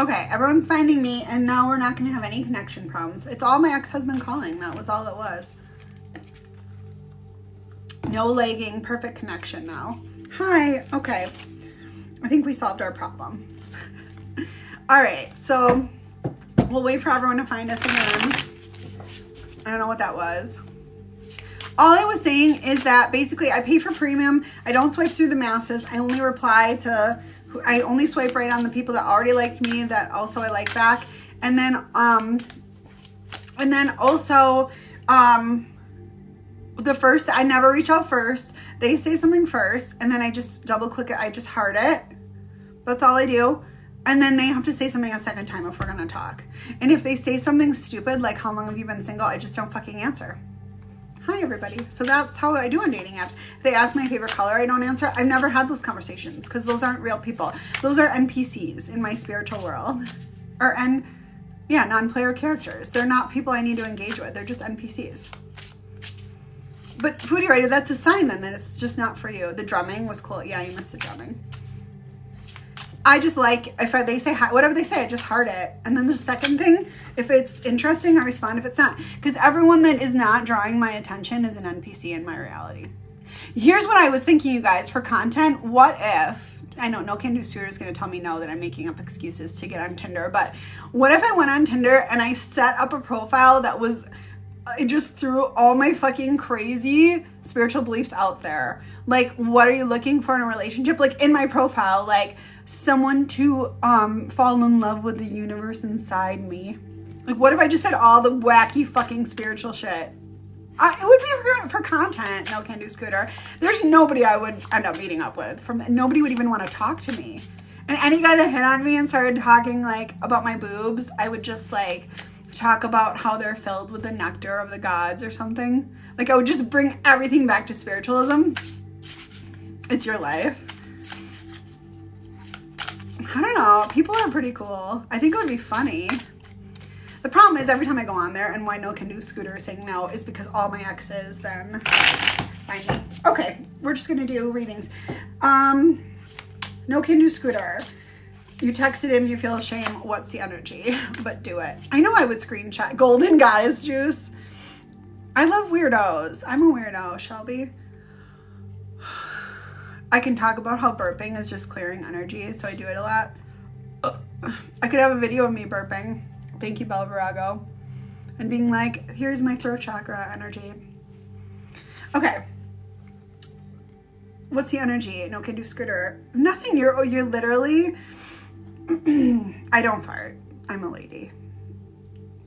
Okay, everyone's finding me, and now we're not going to have any connection problems. It's all my ex-husband calling. That was all it was. No lagging, perfect connection now. Hi, okay. I think we solved our problem. All right, so we'll wait for everyone to find us again. I don't know what that was. All I was saying is that basically I pay for premium. I don't swipe through the masses. I only reply to, I only swipe right on the people that already liked me that also I like back. And then also, the first, I never reach out first. They say something first, and then I just double click it. I just heart it. That's all I do. And then they have to say something a second time if we're gonna talk. And if they say something stupid, like how long have you been single, I just don't fucking answer. Hi everybody. So that's how I do on dating apps. If they ask my favorite color, I don't answer. I've never had those conversations because those aren't real people. Those are NPCs in my spiritual world. Or non-player characters. They're not people I need to engage with. They're just NPCs. But Foodie Writer, that's a sign then that it's just not for you. The drumming was cool. Yeah, you missed the drumming. I just like, if they say hi, whatever they say, I just heart it. And then the second thing, if it's interesting, I respond. If it's not, because everyone that is not drawing my attention is an NPC in my reality. Here's what I was thinking, you guys, for content. What if, I know No Can Do Scooter is going to tell me no, that I'm making up excuses to get on Tinder, but what if I went on Tinder and I set up a profile that was, I just threw all my fucking crazy spiritual beliefs out there. Like, what are you looking for in a relationship? Like in my profile, like, someone to fall in love with the universe inside me. Like, what if I just said all the wacky fucking spiritual shit? It would be for content. No Can Do Scooter. There's nobody I would end up meeting up with. Nobody would even want to talk to me. And any guy that hit on me and started talking like about my boobs, I would just like talk about how they're filled with the nectar of the gods or something. Like, I would just bring everything back to spiritualism. It's your life. I don't know. People are pretty cool. I think it would be funny. The problem is every time I go on there, and why No Can Do Scooter is saying no is because all my exes then find me. Okay, we're just gonna do readings. No Can Do Scooter. You texted him, you feel shame. What's the energy? But do it. I know I would screenshot. Golden Goddess Juice. I love weirdos. I'm a weirdo, Shelby. I can talk about how burping is just clearing energy, so I do it a lot. I could have a video of me burping. Thank you, Bella Virago. And being like, here's my throat chakra energy. Okay. What's the energy? No Can Do Scooter. Nothing. You're literally... I don't fart. I'm a lady.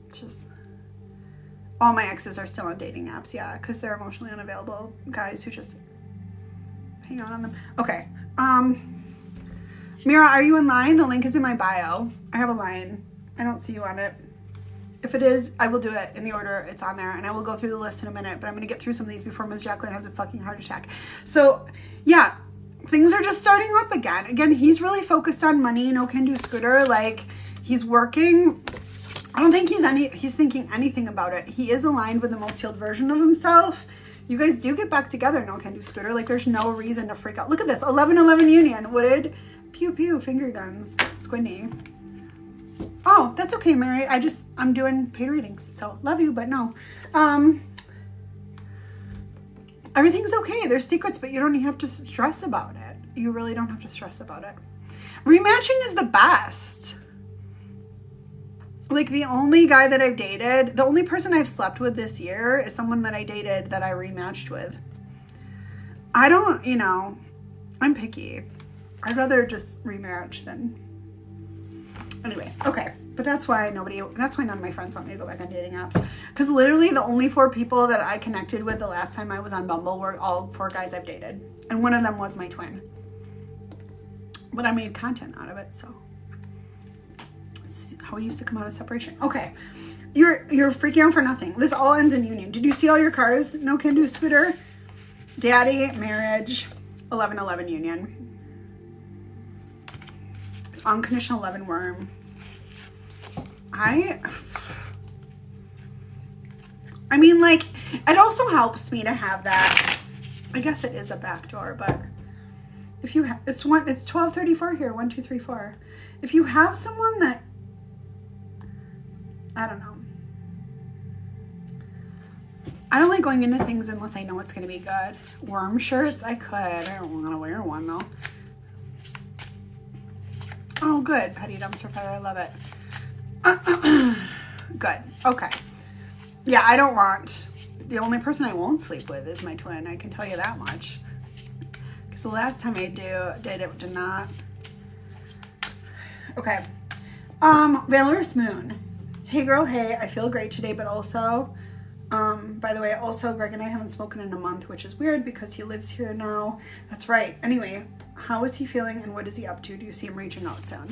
It's just... All my exes are still on dating apps, yeah, because they're emotionally unavailable guys who just... hang out on them. Okay. Mira, are you in line? The link is in my bio. I have a line. I don't see you on it. If it is, I will do it in the order it's on there, and I will go through the list in a minute, but I'm going to get through some of these before Ms. Jacqueline has a fucking heart attack. So, yeah, things are just starting up again. Again, he's really focused on money. No Can Do Scooter. Like, he's working. I don't think he's thinking anything about it. He is aligned with the most healed version of himself. You guys do get back together, No Can Do Scooter. Like, there's no reason to freak out. Look at this, 11-11 union, wooded, pew pew, finger guns, squinty. Oh, that's okay, Mary. I'm doing paid readings, so love you, but no. Everything's okay. There's secrets, but you don't have to stress about it. You really don't have to stress about it. Rematching is the best. Like, the only guy that I've dated, the only person I've slept with this year is someone that I dated that I rematched with. I don't, I'm picky. I'd rather just rematch than... Anyway, okay. But that's why none of my friends want me to go back on dating apps. Because literally the only 4 people that I connected with the last time I was on Bumble were all 4 guys I've dated. And one of them was my twin. But I made content out of it, so... how we used to come out of separation. Okay, you're freaking out for nothing. This all ends in union. Did you see all your cards? No Can Do Scooter, daddy, marriage, 11-11 union, unconditional love and worm. I mean, like, it also helps me to have that. I guess it is a backdoor, but if you have, it's 12:34 here. 1, 2, 3, 4. If you have someone that I don't know. I don't like going into things unless I know it's going to be good. Worm shirts, I could. I don't want to wear one though. Oh, good. Petty dumpster fire. I love it. Good. Okay. Yeah, I don't want. The only person I won't sleep with is my twin. I can tell you that much. Because the last time I did it did not. Okay. Valorous Moon. Hey girl, hey. I feel great today, but also, by the way, also Greg and I haven't spoken in a month, which is weird because he lives here now. That's right. Anyway, how is he feeling and what is he up to? Do you see him reaching out soon?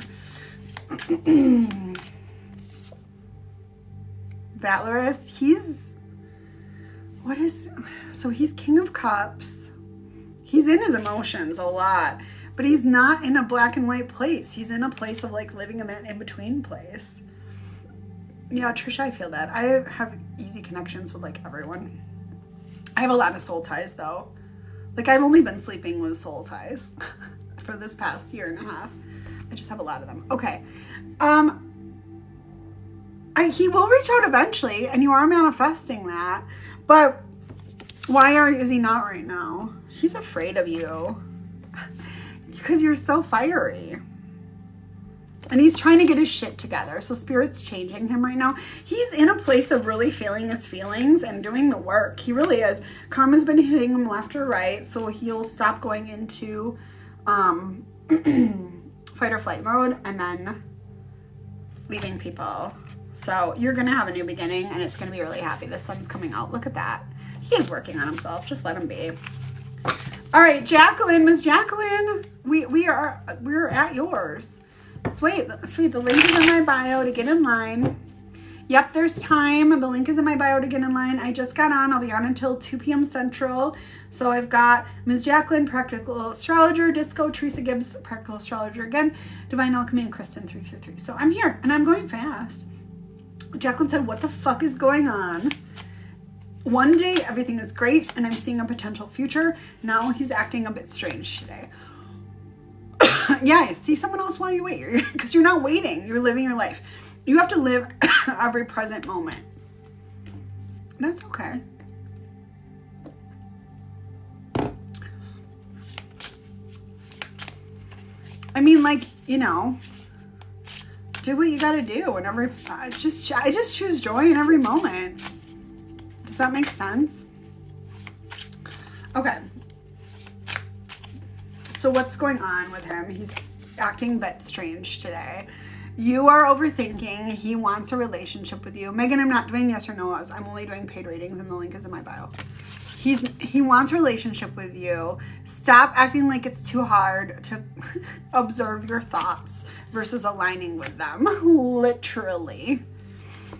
Valorous, he's King of Cups. He's in his emotions a lot, but he's not in a black and white place. He's in a place of like living in that in-between place. Yeah, Trisha, I feel that. I have easy connections with like everyone. I have a lot of soul ties though. Like I've only been sleeping with soul ties for this past year and a half. I just have a lot of them. Okay. He will reach out eventually, and you are manifesting that. But why is he not right now? He's afraid of you because you're so fiery. And he's trying to get his shit together. So Spirit's changing him right now. He's in a place of really feeling his feelings and doing the work. He really is. Karma's been hitting him left or right. So he'll stop going into fight or flight mode and then leaving people. So you're going to have a new beginning and it's going to be really happy. The sun's coming out. Look at that. He is working on himself. Just let him be. All right, Jacqueline, Miss Jacqueline, we're at yours. Sweet. The link is in my bio to get in line. Yep, there's time. The link is in my bio to get in line. I just got on. I'll be on until 2 p.m. Central. So I've got Ms. Jacqueline, Practical Astrologer, Disco, Teresa Gibbs, Practical Astrologer again, Divine Alchemy, and Kristen 333. So I'm here and I'm going fast. Jacqueline said, what the fuck is going on? One day everything is great and I'm seeing a potential future. Now he's acting a bit strange today. Yeah, see someone else while you wait, because you're not waiting. You're living your life. You have to live every present moment. That's okay. I mean, like, you know, do what you got to do. And I just choose joy in every moment. Does that make sense? Okay. So what's going on with him? He's acting a bit strange today. You are overthinking. He wants a relationship with you. Megan, I'm not doing yes or no's. I'm only doing paid ratings and the link is in my bio. He wants a relationship with you. Stop acting like it's too hard to observe your thoughts versus aligning with them. Literally.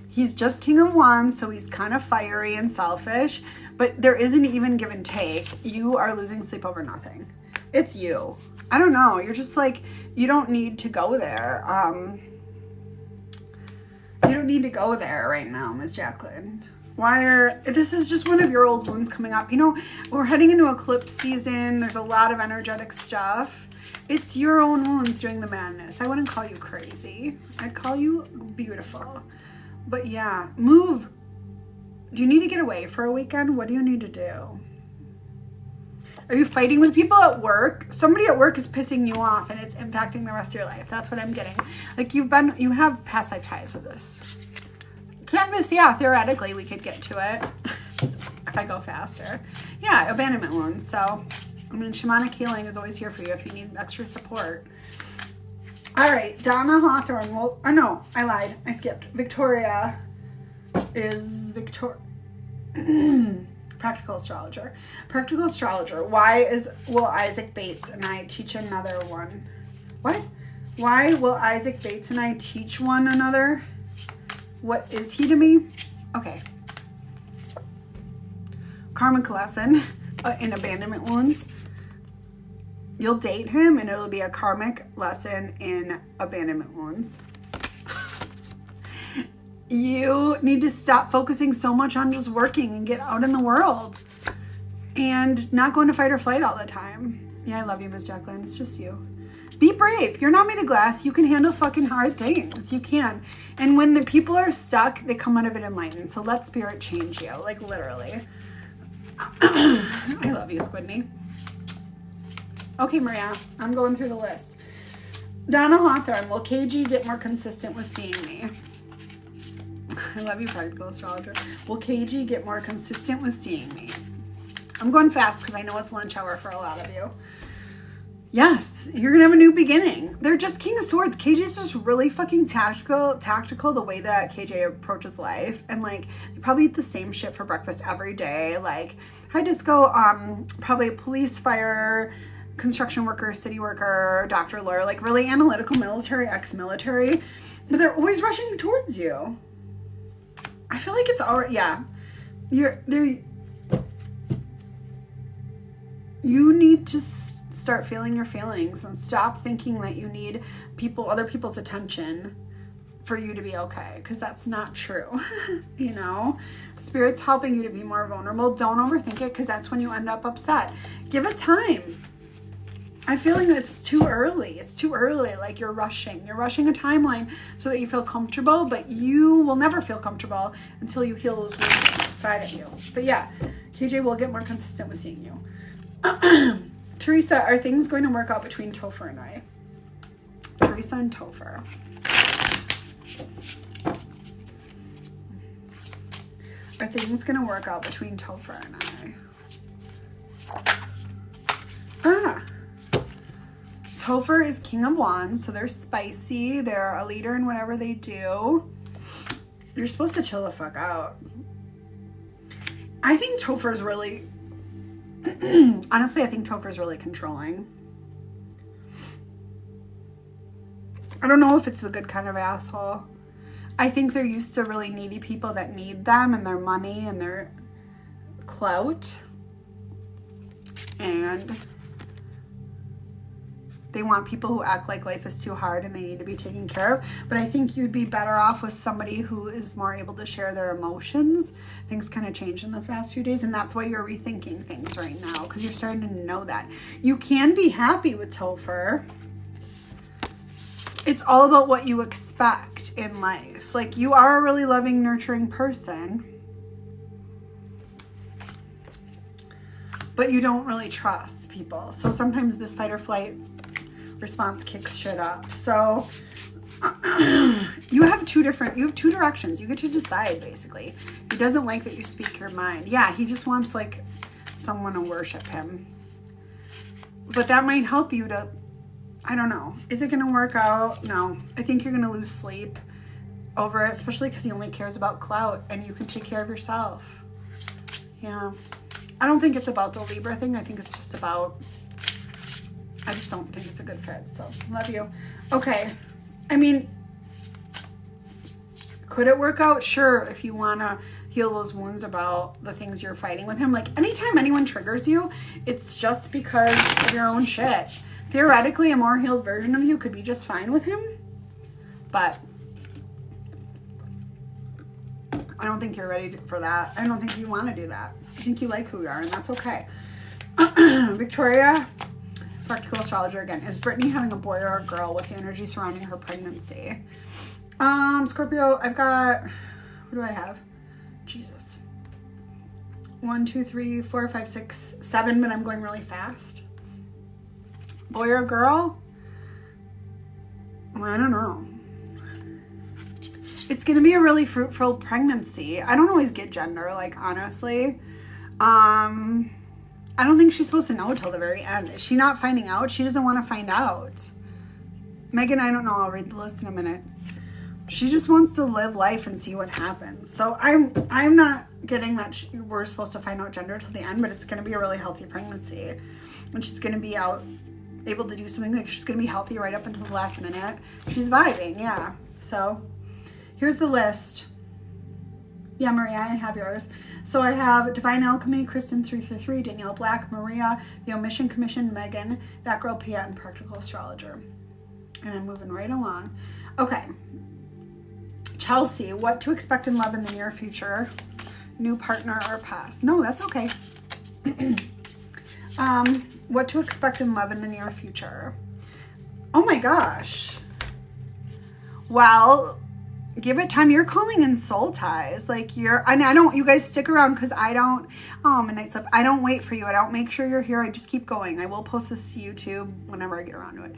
He's just King of Wands, so he's kind of fiery and selfish, but there isn't even give and take. You are losing sleep over nothing. It's you. I don't know. You're just like, you don't need to go there. You don't need to go there right now, Miss Jacqueline. This is just one of your old wounds coming up. You know, we're heading into eclipse season. There's a lot of energetic stuff. It's your own wounds doing the madness. I wouldn't call you crazy. I'd call you beautiful. But yeah, move. Do you need to get away for a weekend? What do you need to do? Are you fighting with people at work? Somebody at work is pissing you off and it's impacting the rest of your life. That's what I'm getting. Like you have past life ties with this. Canvas, yeah, theoretically we could get to it if I go faster. Yeah, abandonment wounds. So, I mean, shamanic healing is always here for you if you need extra support. All right, Donna Hawthorne. Well, oh no, I lied. I skipped. Victoria is Practical Astrologer. Practical Astrologer. Will Isaac Bates and I teach another one? What? Why will Isaac Bates and I teach one another? What is he to me? Okay. Karmic lesson in abandonment wounds. You'll date him and it'll be a karmic lesson in abandonment wounds. You need to stop focusing so much on just working and get out in the world and not going to fight or flight all the time. Yeah, I love you, Miss Jacqueline. It's just you. Be brave. You're not made of glass. You can handle fucking hard things. You can. And when the people are stuck, they come out of it enlightened. So let spirit change you. Like, literally. I love you, Squidney. Okay, Maria. I'm going through the list. Donna Hawthorne. Will KG get more consistent with seeing me? I love you, Practical Astrologer. Will KG get more consistent with seeing me? I'm going fast because I know it's lunch hour for a lot of you. Yes, you're gonna have a new beginning. They're just King of Swords. KJ's just really fucking tactical the way that KJ approaches life. And like, they probably eat the same shit for breakfast every day. Like, hi Disco, probably police, fire, construction worker, city worker, doctor, lawyer, like really analytical, military, ex-military. But they're always rushing towards you. I feel like it's already, yeah. You need to start feeling your feelings and stop thinking that you need other people's attention for you to be okay, because that's not true. You know, Spirit's helping you to be more vulnerable. Don't overthink it, because that's when you end up upset. Give it time. I feel like it's too early. It's too early. Like, you're rushing a timeline so that you feel comfortable, but you will never feel comfortable until you heal those wounds inside of you. But yeah, KJ will get more consistent with seeing you. Teresa, are things going to work out between Topher and I? Teresa and Topher. Are things going to work out between Topher and I? Topher is King of Wands, so they're spicy. They're a leader in whatever they do. You're supposed to chill the fuck out. I think Topher's really... Honestly, I think Topher's really controlling. I don't know if it's the good kind of asshole. I think they're used to really needy people that need them and their money and their clout. And they want people who act like life is too hard and they need to be taken care of. But I think you'd be better off with somebody who is more able to share their emotions. Things kind of changed in the past few days, and that's why you're rethinking things right now, because you're starting to know that. You can be happy with Topher. It's all about what you expect in life. Like, you are a really loving, nurturing person, but you don't really trust people. So sometimes this fight or flight response kicks shit up. So you have two directions. You get to decide, basically. He doesn't like that you speak your mind. Yeah, he just wants like someone to worship him. But that might help you to, I don't know. Is it going to work out? No. I think you're going to lose sleep over it, especially because he only cares about clout and you can take care of yourself. Yeah. I don't think it's about the Libra thing. I think it's just about, I just don't think it's a good fit. So, love you. Okay. I mean, could it work out? Sure, if you want to heal those wounds about the things you're fighting with him. Like, anytime anyone triggers you, it's just because of your own shit. Theoretically, a more healed version of you could be just fine with him. But I don't think you're ready for that. I don't think you want to do that. I think you like who you are, and that's okay. Victoria, Practical Astrologer again. Is Brittany having a boy or a girl? What's the energy surrounding her pregnancy? Scorpio, I've got, what do I have? Jesus. 1, 2, 3, 4, 5, 6, 7, but I'm going really fast. Boy or girl? I don't know. It's going to be a really fruitful pregnancy. I don't always get gender, like, honestly. I don't think she's supposed to know until the very end. Is she not finding out? She doesn't want to find out. Megan, I don't know. I'll read the list in a minute. She just wants to live life and see what happens. So I'm not getting that we're supposed to find out gender till the end, but it's going to be a really healthy pregnancy. And she's going to be able to do something. Like, she's going to be healthy right up until the last minute. She's vibing, yeah. So here's the list. Yeah, Maria, I have yours. So I have Divine Alchemy, Kristen 333, Danielle Black, Maria, The Omission Commission, Megan, That Girl Pia, and Practical Astrologer. And I'm moving right along. Okay. Chelsea, what to expect in love in the near future? New partner or past? No, that's okay. What to expect in love in the near future? Oh my gosh. Well, give it time. You're calling in soul ties. Like and I don't, you guys stick around because I don't, Midnight Slip, I don't wait for you. I don't make sure you're here. I just keep going. I will post this to YouTube whenever I get around to it.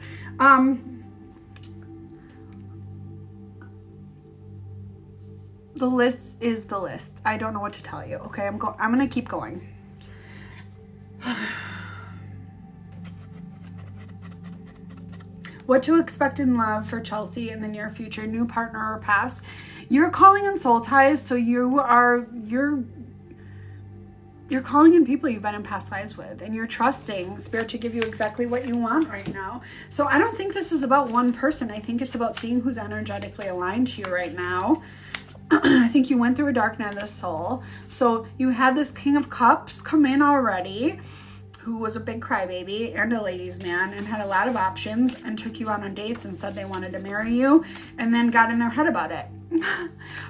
The list is the list. I don't know what to tell you. Okay, I'm going to keep going. What to expect in love for Chelsea in the near future, new partner or past. You're calling in soul ties, so you're calling in people you've been in past lives with, and you're trusting Spirit to give you exactly what you want right now. So I don't think this is about one person. I think it's about seeing who's energetically aligned to you right now. I think you went through a dark night of the soul. So you had this King of Cups come in already, who was a big crybaby and a ladies' man and had a lot of options and took you out on dates and said they wanted to marry you and then got in their head about it.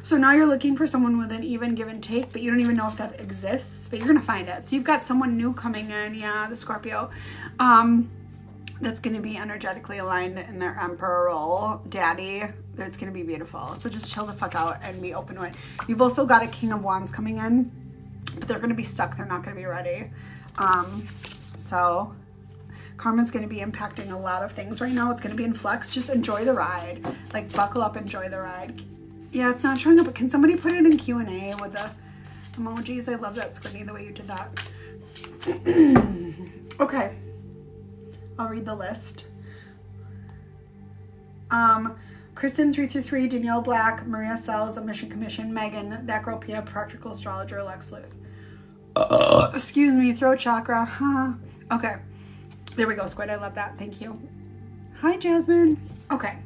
So now you're looking for someone with an even give and take, but you don't even know if that exists, but you're going to find it. So you've got someone new coming in. Yeah, the Scorpio. That's going to be energetically aligned in their emperor role. Daddy, it's going to be beautiful. So just chill the fuck out and be open to it. You've also got a King of Wands coming in, but they're going to be stuck. They're not going to be ready. So karma's going to be impacting a lot of things right now. It's going to be in flux. Just enjoy the ride. Like buckle up, enjoy the ride. Yeah, it's not showing up, but can somebody put it in Q&A with the emojis? I love that, Squiddy, the way you did that. Okay. I'll read the list. Kristen 333, Danielle Black, Maria Sells, A Mission Commission, Megan, That Girl Pia, Practical Astrologer, Lex Luth. Excuse me, throat chakra. Huh? Okay. There we go, Squid. I love that. Thank you. Hi, Jasmine. Okay.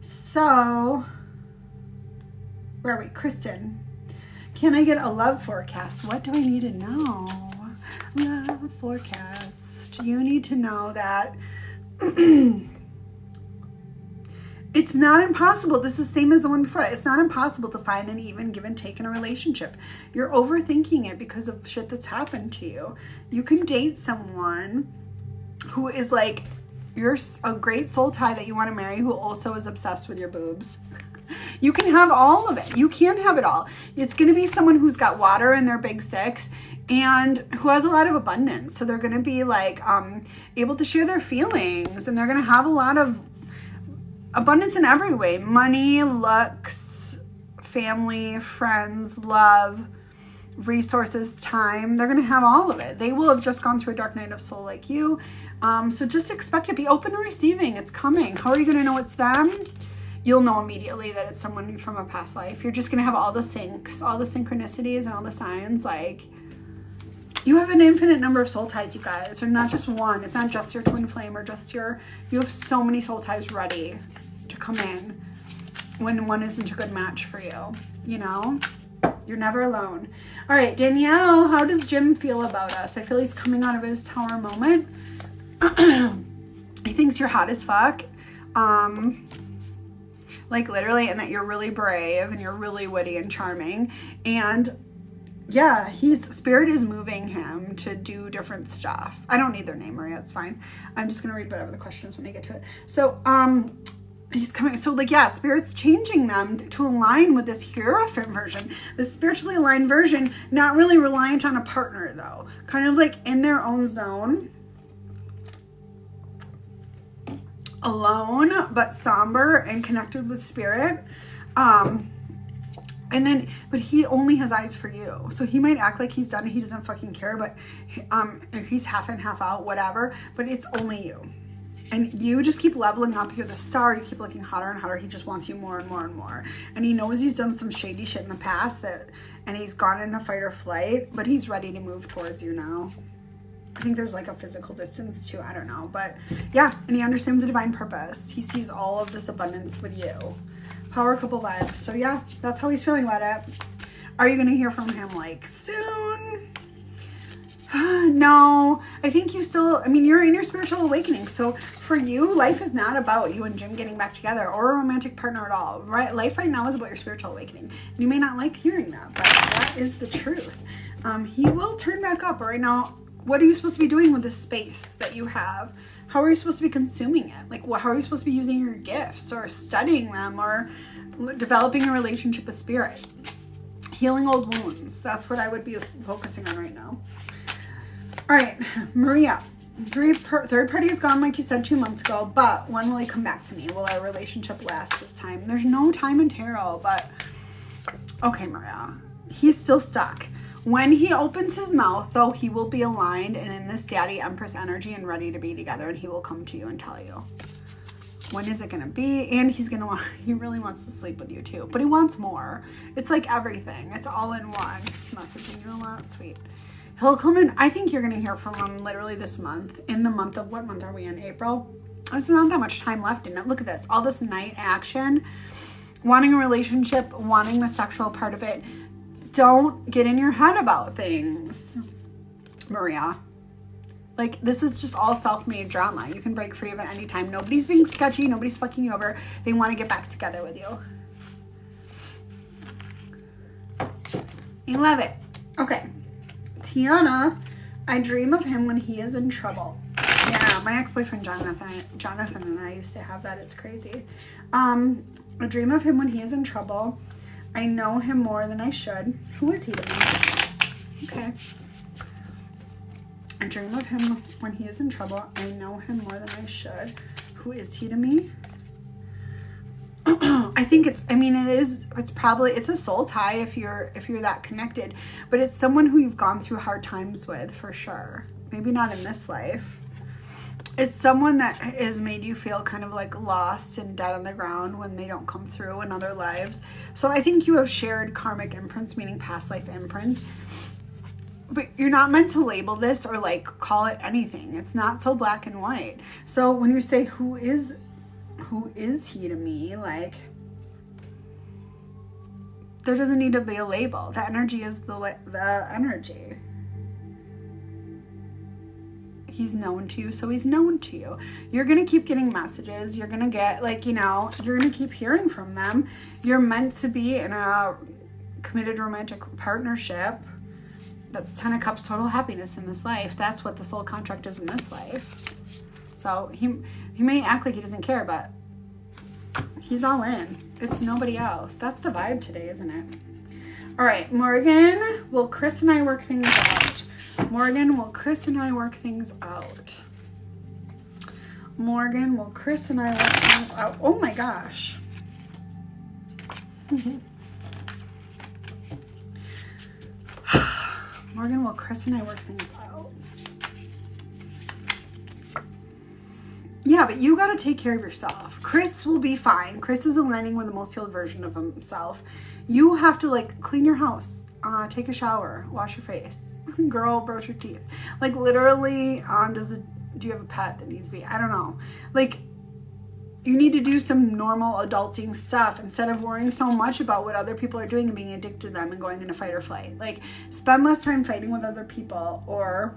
So, where are we? Kristen. Can I get a love forecast? What do I need to know? Love forecast. You need to know that it's not impossible. This is the same as the one before. It's not impossible to find an even give and take in a relationship. You're overthinking it because of shit that's happened to you. You can date someone who is like, you're a great soul tie that you want to marry, who also is obsessed with your boobs. You can have all of it. You can have it all. It's going to be someone who's got water in their big six and who has a lot of abundance. So they're going to be like able to share their feelings, and they're going to have a lot of abundance in every way. Money, looks, family, friends, love, resources, time. They're going to have all of it. They will have just gone through a dark night of soul like you. So just expect to be open to receiving. It's coming. How are you going to know it's them? You'll know immediately that it's someone from a past life. You're just going to have all the syncs, all the synchronicities and all the signs. Like, you have an infinite number of soul ties, you guys. They're not just one. It's not just your twin flame or just your, you have so many soul ties ready to come in when one isn't a good match for you. You know, you're never alone. All right, Danielle, how does Jim feel about us? I feel he's coming out of his tower moment. He thinks you're hot as fuck. Like literally, and that you're really brave and you're really witty and charming. And yeah, Spirit is moving him to do different stuff. I don't need their name, Maria. It's fine. I'm just going to read whatever the question is when I get to it. So, he's coming. So like, yeah, Spirit's changing them to align with this Hierophant version, the spiritually aligned version, not really reliant on a partner though, kind of like in their own zone, alone, but somber and connected with Spirit. And then, but he only has eyes for you. So he might act like he's done it. He doesn't fucking care, but he's half in, half out, whatever, but it's only you. And you just keep leveling up. You're the star. You keep looking hotter and hotter. He just wants you more and more and more. And he knows he's done some shady shit in the past and he's gone into fight or flight, but he's ready to move towards you now. I think there's like a physical distance too. I don't know. But yeah, and he understands the divine purpose. He sees all of this abundance with you. Power couple vibes. So yeah, that's how he's feeling about it. Are you going to hear from him like soon? No, I think you still, I mean, you're in your spiritual awakening. So for you, life is not about you and Jim getting back together or a romantic partner at all, right? Life right now is about your spiritual awakening. You may not like hearing that, but that is the truth. He will turn back up. Right now, what are you supposed to be doing with the space that you have? How are you supposed to be consuming it? Like, how are you supposed to be using your gifts or studying them or developing a relationship with spirit? Healing old wounds. That's what I would be focusing on right now. All right, Maria. Third party is gone, like you said, 2 months ago, but when will he come back to me? Will our relationship last this time? There's no time in tarot, but okay, Maria. He's still stuck. When he opens his mouth, though, he will be aligned and in this Daddy Empress energy and ready to be together, and he will come to you and tell you. When is it going to be? And he really wants to sleep with you too, but he wants more. It's like everything. It's all in one. He's messaging you a lot, sweet. He'll come in. I think you're going to hear from him literally this month. In the month of, what month are we in? April? There's not that much time left in it. Look at this. All this night action. Wanting a relationship. Wanting the sexual part of it. Don't get in your head about things, Maria. Like, this is just all self-made drama. You can break free of it anytime. Nobody's being sketchy. Nobody's fucking you over. They want to get back together with you. You love it. Okay. Tiana, I dream of him when he is in trouble. Yeah, my ex-boyfriend Jonathan and I used to have that. It's crazy. I dream of him when he is in trouble. I know him more than I should. Who is he to me? Okay. I dream of him when he is in trouble. I know him more than I should. Who is he to me? I think it's a soul tie if you're that connected, but it's someone who you've gone through hard times with for sure. Maybe not in this life. It's someone that has made you feel kind of like lost and dead on the ground when they don't come through in other lives. So I think you have shared karmic imprints, meaning past life imprints, but you're not meant to label this or like call it anything. It's not so black and white. So when you say, who is he to me? Like, there doesn't need to be a label. The energy is the energy. He's known to you, so he's known to you. You're going to keep getting messages. You're going to get, like, you're going to keep hearing from them. You're meant to be in a committed romantic partnership. That's 10 of Cups, total happiness in this life. That's what the soul contract is in this life. So he may act like he doesn't care, but he's all in. It's nobody else. That's the vibe today, isn't it? All right, Morgan, will Chris and I work things out? Morgan, will Chris and I work things out? Morgan, will Chris and I work things out? Oh my gosh. Morgan, will Chris and I work things out? Yeah, but you got to take care of yourself. Chris will be fine. Chris is aligning with the most healed version of himself. You have to, like, clean your house, take a shower, wash your face. Girl, brush your teeth. Like, literally, do you have a pet that needs to be? I don't know. Like, you need to do some normal adulting stuff instead of worrying so much about what other people are doing and being addicted to them and going into fight or flight. Like, spend less time fighting with other people or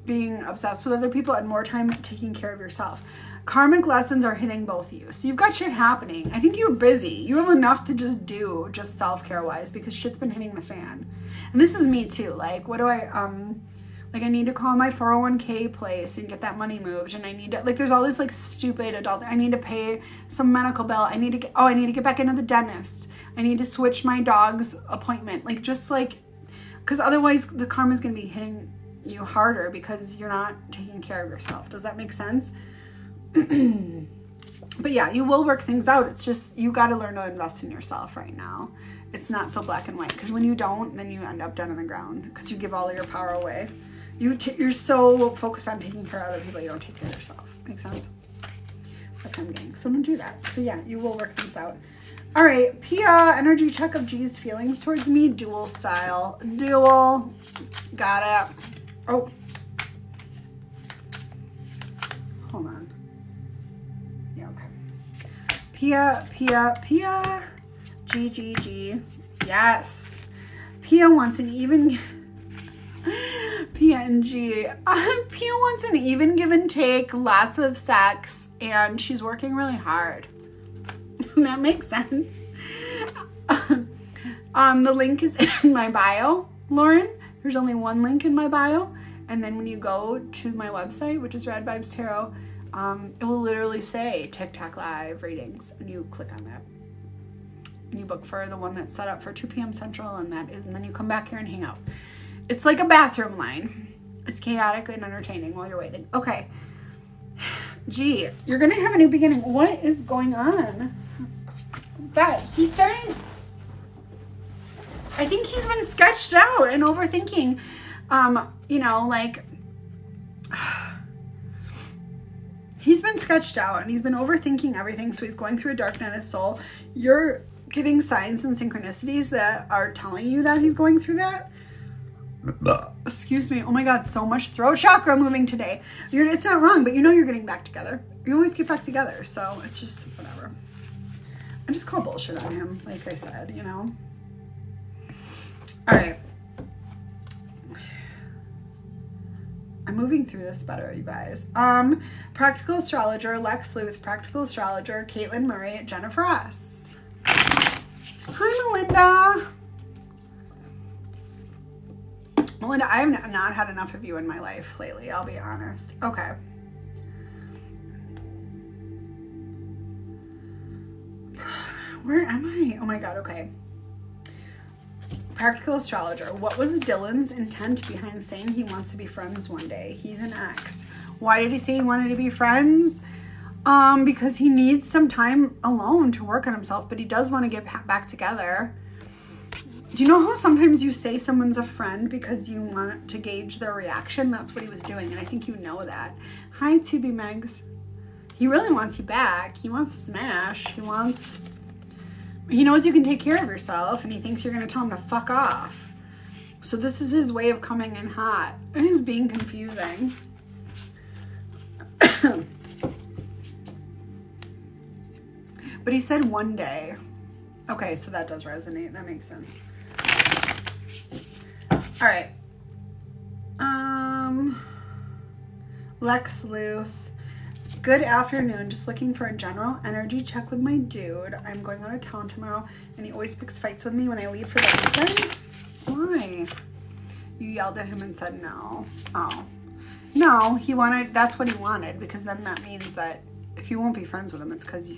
being obsessed with other people and more time taking care of yourself. Karmic lessons are hitting both of you. So you've got shit happening. I think you're busy. You have enough to just do, just self-care wise, because shit's been hitting the fan. And this is me too. Like, what do I need to call my 401k place and get that money moved. And I need to, like, there's all this like stupid adult, I need to pay some medical bill. I need to get back into the dentist. I need to switch my dog's appointment. Like, just like, because otherwise the karma is going to be hitting you harder because you're not taking care of yourself. Does that make sense? But yeah, you will work things out. It's just, you got to learn to invest in yourself right now. It's not so black and white, because when you don't, then you end up dead on the ground because you give all of your power away. You're so focused on taking care of other people, you don't take care of yourself. Make sense? That's what I'm getting. So don't do that. So yeah, you will work things out. All right, Pia, energy check of G's feelings towards me. Dual style. Dual. Got it. Oh. Hold on. Yeah, okay. Pia. G. Yes. Pia wants an even... PNG. Pia wants an even give and take, lots of sex, and she's working really hard. That makes sense. The link is in my bio, Lauren. There's only one link in my bio. And then when you go to my website, which is Rad Vibes Tarot, it will literally say TikTok Live readings, and you click on that. And you book for the one that's set up for 2 p.m. Central, and then you come back here and hang out. It's like a bathroom line. It's chaotic and entertaining while you're waiting. Okay. Gee, you're gonna have a new beginning. What is going on? That he's starting. I think he's been sketched out and overthinking. You know, like he's been sketched out and he's been overthinking everything. So he's going through a dark night of the soul. You're getting signs and synchronicities that are telling you that he's going through that. Excuse me. Oh my God, so much throat chakra moving today. It's not wrong, but you know you're getting back together. You always get back together, so it's just whatever. I just call bullshit on him, like I said, you know. All right. I'm moving through this better, you guys. Practical astrologer, Lex Luth, practical astrologer, Caitlin Murray, Jennifer S. Hi, Melinda. Melinda, I have not had enough of you in my life lately, I'll be honest. Okay. Where am I? Oh my God, okay. Practical astrologer. What was Dylan's intent behind saying he wants to be friends one day? He's an ex. Why did he say he wanted to be friends? Because he needs some time alone to work on himself, but he does want to get back together. Do you know how sometimes you say someone's a friend because you want to gauge their reaction? That's what he was doing, and I think you know that. Hi, 2B Megs. He really wants you back. He wants to smash. He knows you can take care of yourself, and he thinks you're going to tell him to fuck off. So this is his way of coming in hot. It is being confusing. But he said one day. Okay, so that does resonate. That makes sense. All right. Lex Luth. Good afternoon. Just looking for a general energy check with my dude. I'm going out of town tomorrow, and he always picks fights with me when I leave for the weekend. Why? You yelled at him and said no. Oh. No, that's what he wanted, because then that means that if you won't be friends with him, it's because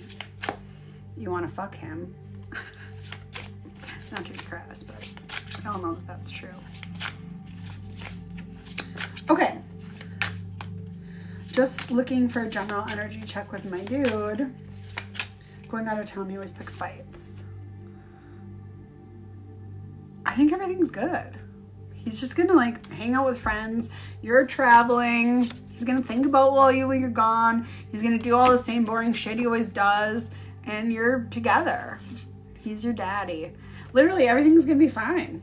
you want to fuck him. Not to be crass, but I all know that that's true. Okay. Just looking for a general energy check with my dude. Going out of town, he always picks fights. I think everything's good. He's just gonna like hang out with friends. You're traveling. He's gonna think about when you're gone. He's gonna do all the same boring shit he always does. And you're together. He's your daddy. Literally, everything's gonna be fine.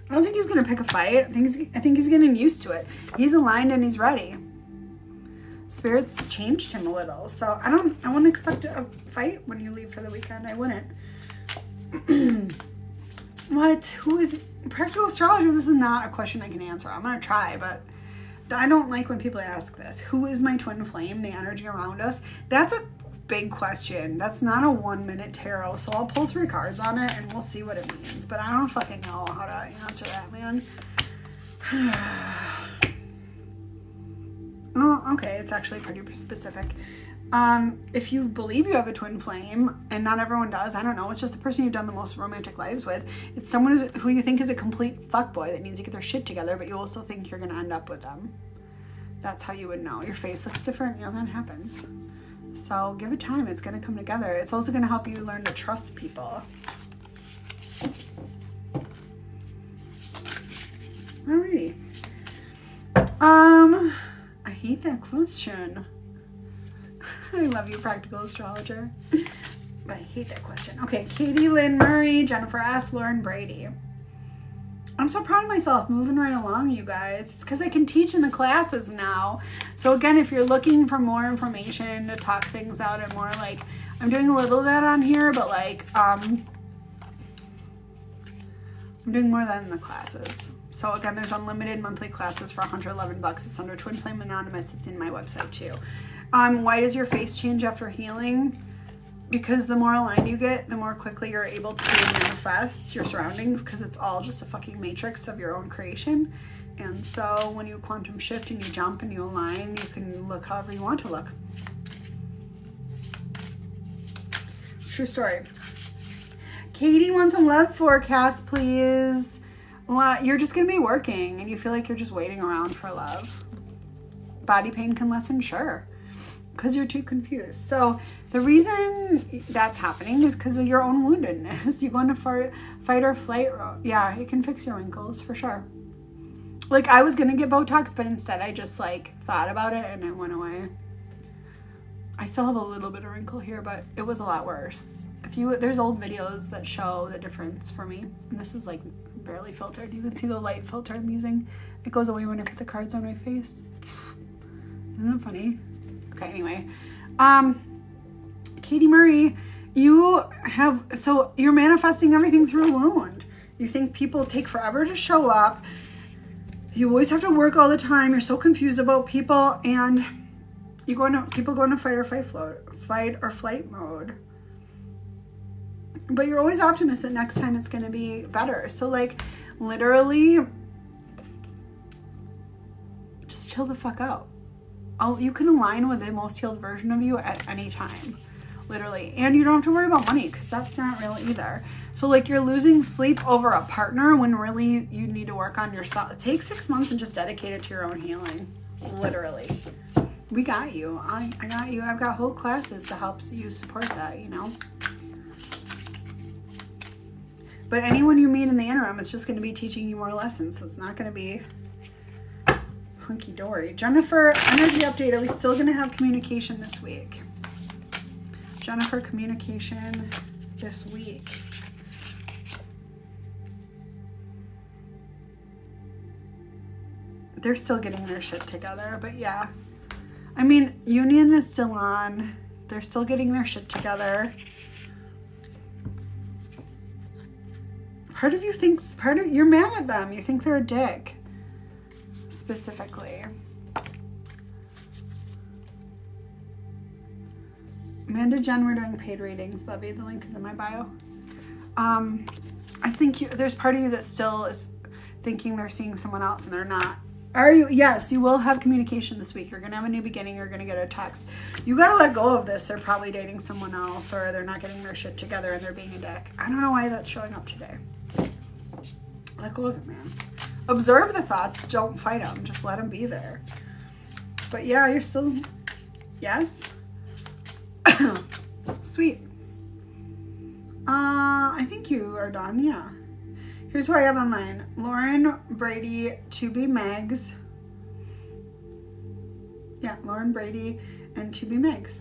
I don't think he's gonna pick a fight. I think he's getting used to it. He's aligned and he's ready. Spirits changed him a little, so I wouldn't expect a fight when you leave for the weekend. I wouldn't. What? Who is practical astrologer? This is not a question I can answer. I'm gonna try, but I don't like when people ask this. Who is my twin flame? The energy around us. That's a big question. That's not a 1-minute tarot, so I'll pull 3 cards on it and we'll see what it means. But I don't fucking know how to answer that, man. Oh, okay, it's actually pretty specific. If you believe you have a twin flame, and not everyone does, I don't know, it's just the person you've done the most romantic lives with. It's someone who you think is a complete fuckboy that needs to get their shit together, but you also think you're gonna end up with them. That's how you would know. Your face looks different, you know, that happens. So give it time, it's gonna come together. It's also gonna help you learn to trust people. Alrighty. I hate that question. I love you, practical astrologer. But I hate that question. Okay, Katie Lynn Murray, Jennifer S., Lauren Brady. I'm so proud of myself, moving right along, you guys. It's because I can teach in the classes now. So again, if you're looking for more information to talk things out and more like, I'm doing a little of that on here, but like, I'm doing more of that in the classes. So again, there's unlimited monthly classes for $111. It's under Twin Flame Anonymous. It's in my website too. Why does your face change after healing? because the more aligned you get, the more quickly you're able to manifest your surroundings, because it's all just a fucking matrix of your own creation. And so when you quantum shift and you jump and you align, you can look however you want to look. True story. Katie wants a love forecast, please. You're just going to be working and you feel like you're just waiting around for love. Body pain can lessen, sure. Because you're too confused. So the reason that's happening is because of your own woundedness. You go into fight or flight. Yeah, it can fix your wrinkles for sure. Like I was going to get Botox, but instead I just like thought about it and it went away. I still have a little bit of wrinkle here, but it was a lot worse. There's old videos that show the difference for me. And this is like barely filtered. You can see the light filter I'm using. It goes away when I put the cards on my face. Isn't that funny? Okay, anyway. Katie Murray, so you're manifesting everything through a wound. You think people take forever to show up. You always have to work all the time. You're so confused about people, and people go into fight or flight mode. But you're always optimistic next time it's going to be better. So like literally just chill the fuck out. You can align with the most healed version of you at any time, literally. And you don't have to worry about money because that's not real either. So like you're losing sleep over a partner when really you need to work on yourself. Take 6 months and just dedicate it to your own healing, literally. We got you. I got you. I've got whole classes to help you support that, you know. But anyone you meet in the interim is just going to be teaching you more lessons. So it's not going to be hunky-dory. Jennifer, energy update. Are we still going to have communication this week? Jennifer, communication this week. They're still getting their shit together, but yeah. I mean, union is still on. They're still getting their shit together. You're mad at them. You think they're a dick. Specifically. Amanda Jen, we're doing paid readings. Lovey, the link is in my bio. I think there's part of you that still is thinking they're seeing someone else and they're not. Are you? Yes, you will have communication this week. You're going to have a new beginning. You're going to get a text. You got to let go of this. They're probably dating someone else, or they're not getting their shit together and they're being a dick. I don't know why that's showing up today. Let go of it, man. Observe the thoughts. Don't fight them. Just let them be there. But yeah, you're still... Yes? Sweet. I think you are done, yeah. Here's who I have online. Lauren Brady, To Be Megs. Yeah, Lauren Brady and To Be Megs.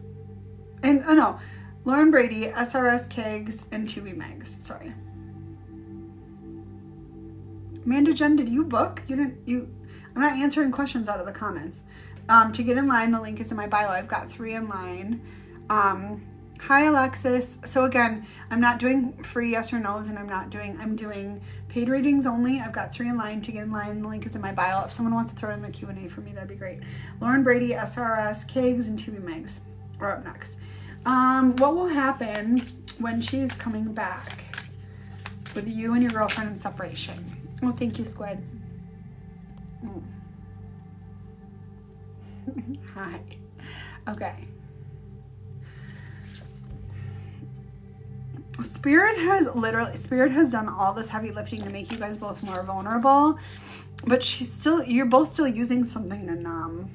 And, oh no, Lauren Brady, SRS Kegs, and To Be Megs. Sorry. Amanda Jen, did you book? I'm not answering questions out of the comments. To get in line, the link is in my bio. I've got 3 in line. Hi, Alexis. So again, I'm not doing free yes or no's, and I'm doing paid readings only. I've got 3 in line. To get in line, the link is in my bio. If someone wants to throw in the Q&A for me, that'd be great. Lauren Brady, SRS, Kegs, and To Be Megs are up next. What will happen when she's coming back with you and your girlfriend in separation? Well, thank you, Squid. Hi. Okay. Spirit has done all this heavy lifting to make you guys both more vulnerable, but you're both still using something to numb.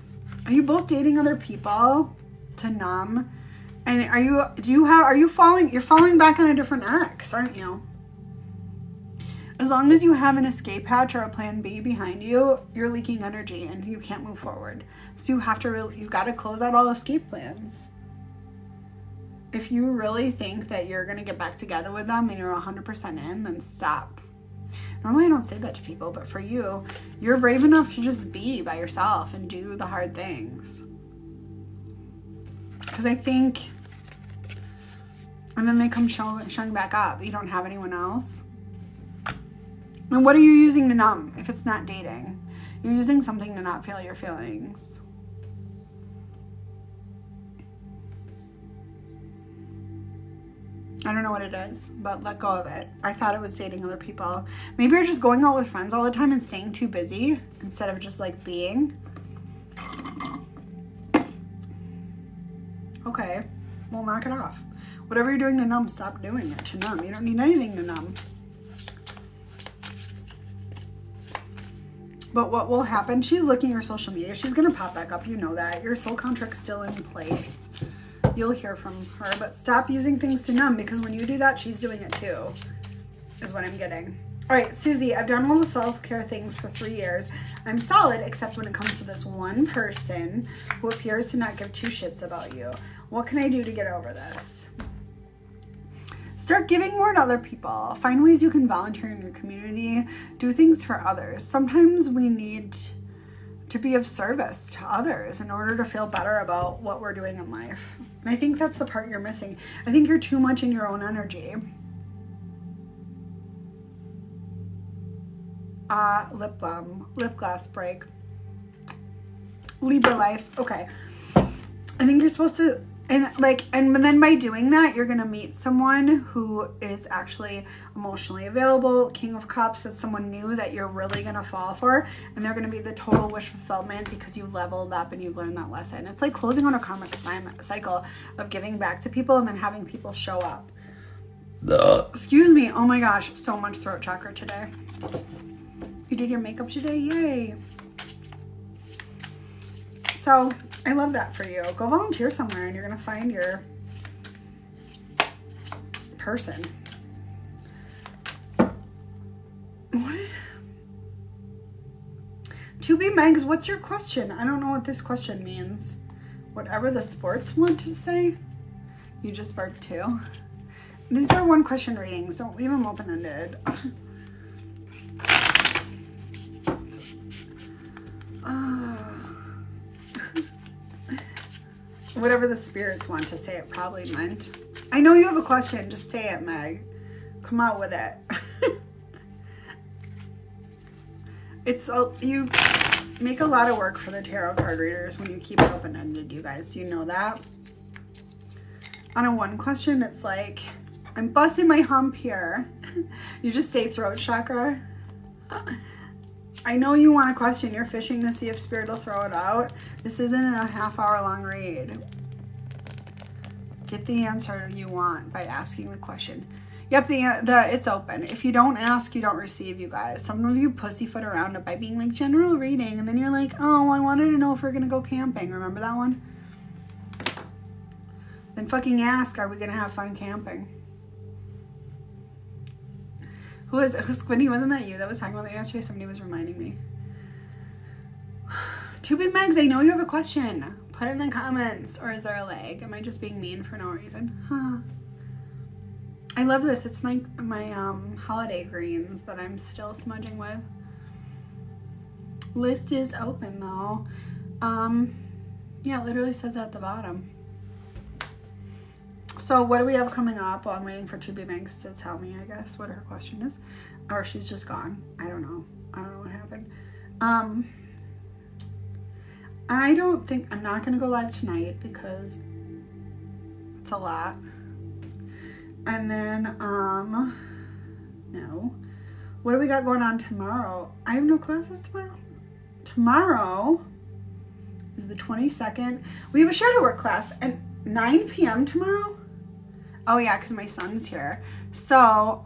Are you both dating other people to numb? And you're falling back on a different ex, aren't you? As long as you have an escape hatch or a plan B behind you, you're leaking energy and you can't move forward. So you've got to close out all escape plans. If you really think that you're going to get back together with them and you're 100% in, then stop. Normally I don't say that to people, but for you, you're brave enough to just be by yourself and do the hard things. Because I think, and then they come showing back up. You don't have anyone else. And what are you using to numb if it's not dating? You're using something to not feel your feelings. I don't know what it is, but let go of it. I thought it was dating other people. Maybe you're just going out with friends all the time and staying too busy instead of just like being. Okay, well, knock it off. Whatever you're doing to numb, stop doing it to numb. You don't need anything to numb. But what will happen, she's looking at your social media. She's going to pop back up. You know that. Your soul contract's still in place. You'll hear from her. But stop using things to numb, because when you do that, she's doing it too, is what I'm getting. All right, Susie, I've done all the self-care things for 3 years. I'm solid, except when it comes to this one person who appears to not give two shits about you. What can I do to get over this? Start giving more to other people. Find ways you can volunteer in your community. Do things for others. Sometimes we need to be of service to others in order to feel better about what we're doing in life. And I think that's the part you're missing. I think you're too much in your own energy. Lip gloss break. Libra life. Okay. I think you're supposed to, and then by doing that, you're going to meet someone who is actually emotionally available. King of Cups, that's someone new that you're really going to fall for. And they're going to be the total wish fulfillment because you leveled up and you learned that lesson. It's like closing on a karmic cycle of giving back to people and then having people show up. Excuse me. Oh my gosh. So much throat chakra today. You did your makeup today? Yay. So I love that for you. Go volunteer somewhere and you're going to find your person. What? To be Megs, what's your question? I don't know what this question means. Whatever the sports want to say. You just barked too. These are one question readings. Don't leave them open-ended. Whatever the spirits want to say it probably meant. I know you have a question. Just say it, Meg. Come out with it. You make a lot of work for the tarot card readers when you keep it open-ended, you guys. Do you know that? On a one question, it's like, I'm busting my hump here. You just say throat chakra. I know you want a question. You're fishing to see if Spirit will throw it out. This isn't a half-hour-long read. Get the answer you want by asking the question. Yep, it's open. If you don't ask, you don't receive, you guys. Some of you pussyfoot around it by being like, general reading, and then you're like, oh, I wanted to know if we're going to go camping. Remember that one? Then fucking ask, are we going to have fun camping? Who's Squinty? Wasn't that you that was talking about the answer? Somebody was reminding me. To be Megs, I know you have a question. Put it in the comments. Or is there a lag? Am I just being mean for no reason? Huh. I love this. It's my holiday greens that I'm still smudging with. List is open though. Yeah, it literally says at the bottom. So what do we have coming up? Well, I'm waiting for 2B Megs to tell me, I guess, what her question is. Or she's just gone. I don't know. I don't know what happened. I'm not going to go live tonight because it's a lot. And then, no. What do we got going on tomorrow? I have no classes tomorrow. Tomorrow is the 22nd. We have a shadow work class at 9 p.m. tomorrow. Oh yeah, because my son's here. So,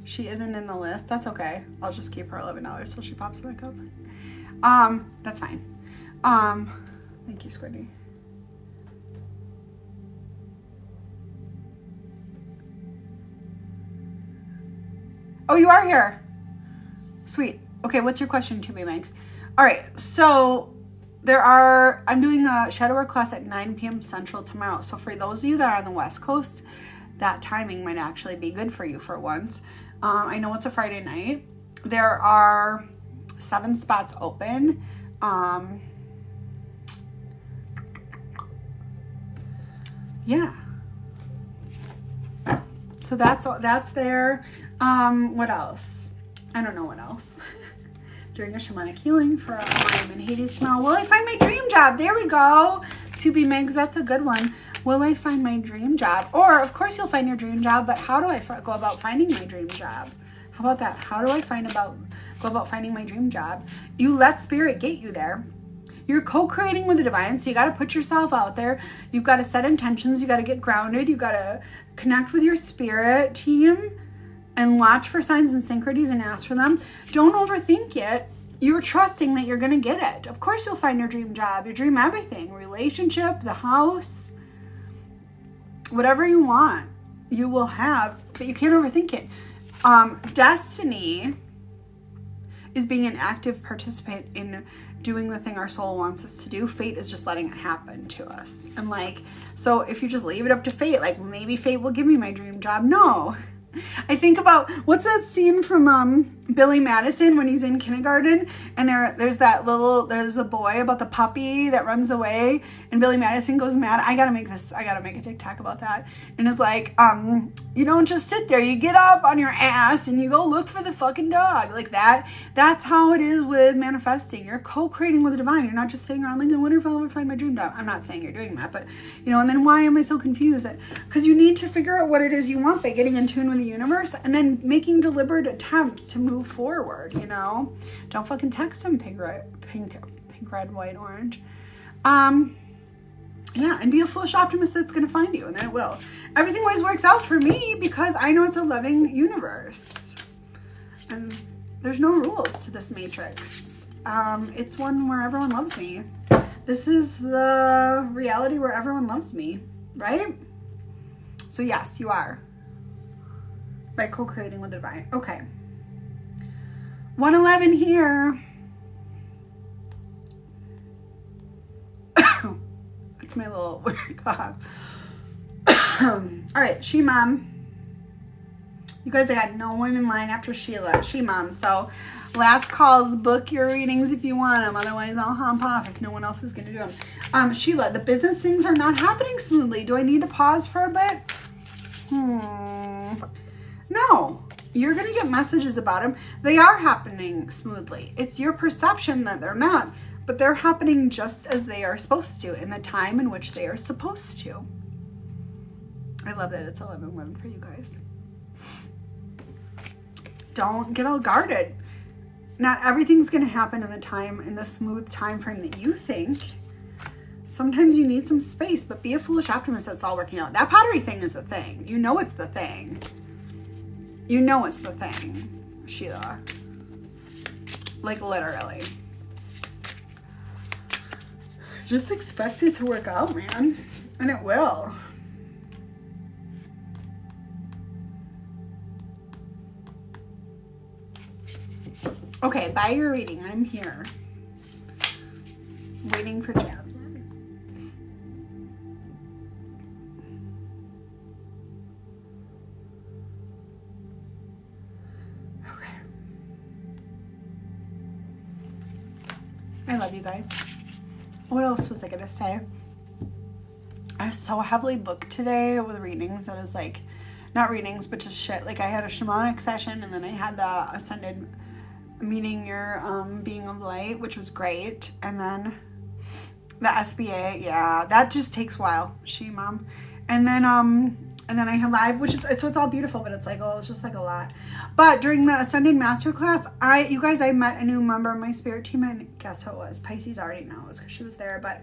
she isn't in the list. That's okay. I'll just keep her $11 till she pops back up. That's fine. Thank you, Squiddy. Oh, you are here. Sweet. Okay, what's your question, 2B Megs? All right, so I'm doing a shadow work class at 9 p.m. Central tomorrow. So for those of you that are on the West Coast, that timing might actually be good for you for once. I know it's a Friday night. There are 7 spots open. Yeah. So that's there. What else? I don't know what else. Doing a shamanic healing for a Ryan and Hades smell. Will I find my dream job? There we go. 2B Megs, that's a good one. Will I find my dream job? Or, of course, you'll find your dream job, but how do I go about finding my dream job? How about that? How do I go about finding my dream job? You let spirit get you there. You're co-creating with the divine, so you got to put yourself out there. You've got to set intentions. You got to get grounded. You got to connect with your spirit team and watch for signs and synchronies and ask for them. Don't overthink it. You're trusting that you're going to get it. Of course, you'll find your dream job, your dream everything, relationship, the house, whatever you want, you will have, but you can't overthink it. Destiny is being an active participant in doing the thing our soul wants us to do. Fate is just letting it happen to us. And like, so if you just leave it up to fate, like maybe fate will give me my dream job. No. I think about, what's that scene from Billy Madison when he's in kindergarten and there's a boy about the puppy that runs away and Billy Madison goes mad. I gotta make a TikTok about that. And it's like, you don't just sit there, you get up on your ass and you go look for the fucking dog. Like that's how it is with manifesting. You're co-creating with the divine. You're not just sitting around like, I wonder if I'll ever find my dream job. I'm not saying you're doing that, but and then why am I so confused? Because you need to figure out what it is you want by getting in tune with the universe and then making deliberate attempts to move forward. Don't fucking text them pink, red, white, orange. Yeah, and be a foolish optimist that's going to find you, and then it will. Everything always works out for me because I know it's a loving universe. And there's no rules to this matrix. It's one where everyone loves me. This is the reality where everyone loves me, right? So yes, you are. By co-creating with the divine. Okay. 111 here. It's my little weird cough. All right, She-Mom. You guys, I got no one in line after Sheila. She-Mom. So last calls, book your readings if you want them. Otherwise, I'll hop off if no one else is going to do them. Sheila, the business things are not happening smoothly. Do I need to pause for a bit? No. You're going to get messages about them. They are happening smoothly. It's your perception that they're not. But they're happening just as they are supposed to in the time in which they are supposed to. I love that it's 11:11 for you guys. Don't get all guarded. Not everything's going to happen in the smooth time frame that you think. Sometimes you need some space, but be a foolish optimist that's all working out. That pottery thing is the thing. You know it's the thing. You know it's the thing, Sheila. Like literally. Just expect it to work out, man. And it will. Okay, buy your reading. I'm here. Waiting for Jasmine. Okay. I love you guys. What else was I gonna say? I was so heavily booked today with readings that is like, not readings, but just shit. Like I had a shamanic session and then I had the ascended meeting your being of light, which was great. And then the SBA, yeah, that just takes a while. She-Mom. And then I had live, which is, so it's all beautiful, but it's like, oh, it's just like a lot. But during the Ascended Masterclass, you guys, I met a new member of my spirit team, and guess who it was? Pisces already knows because she was there, but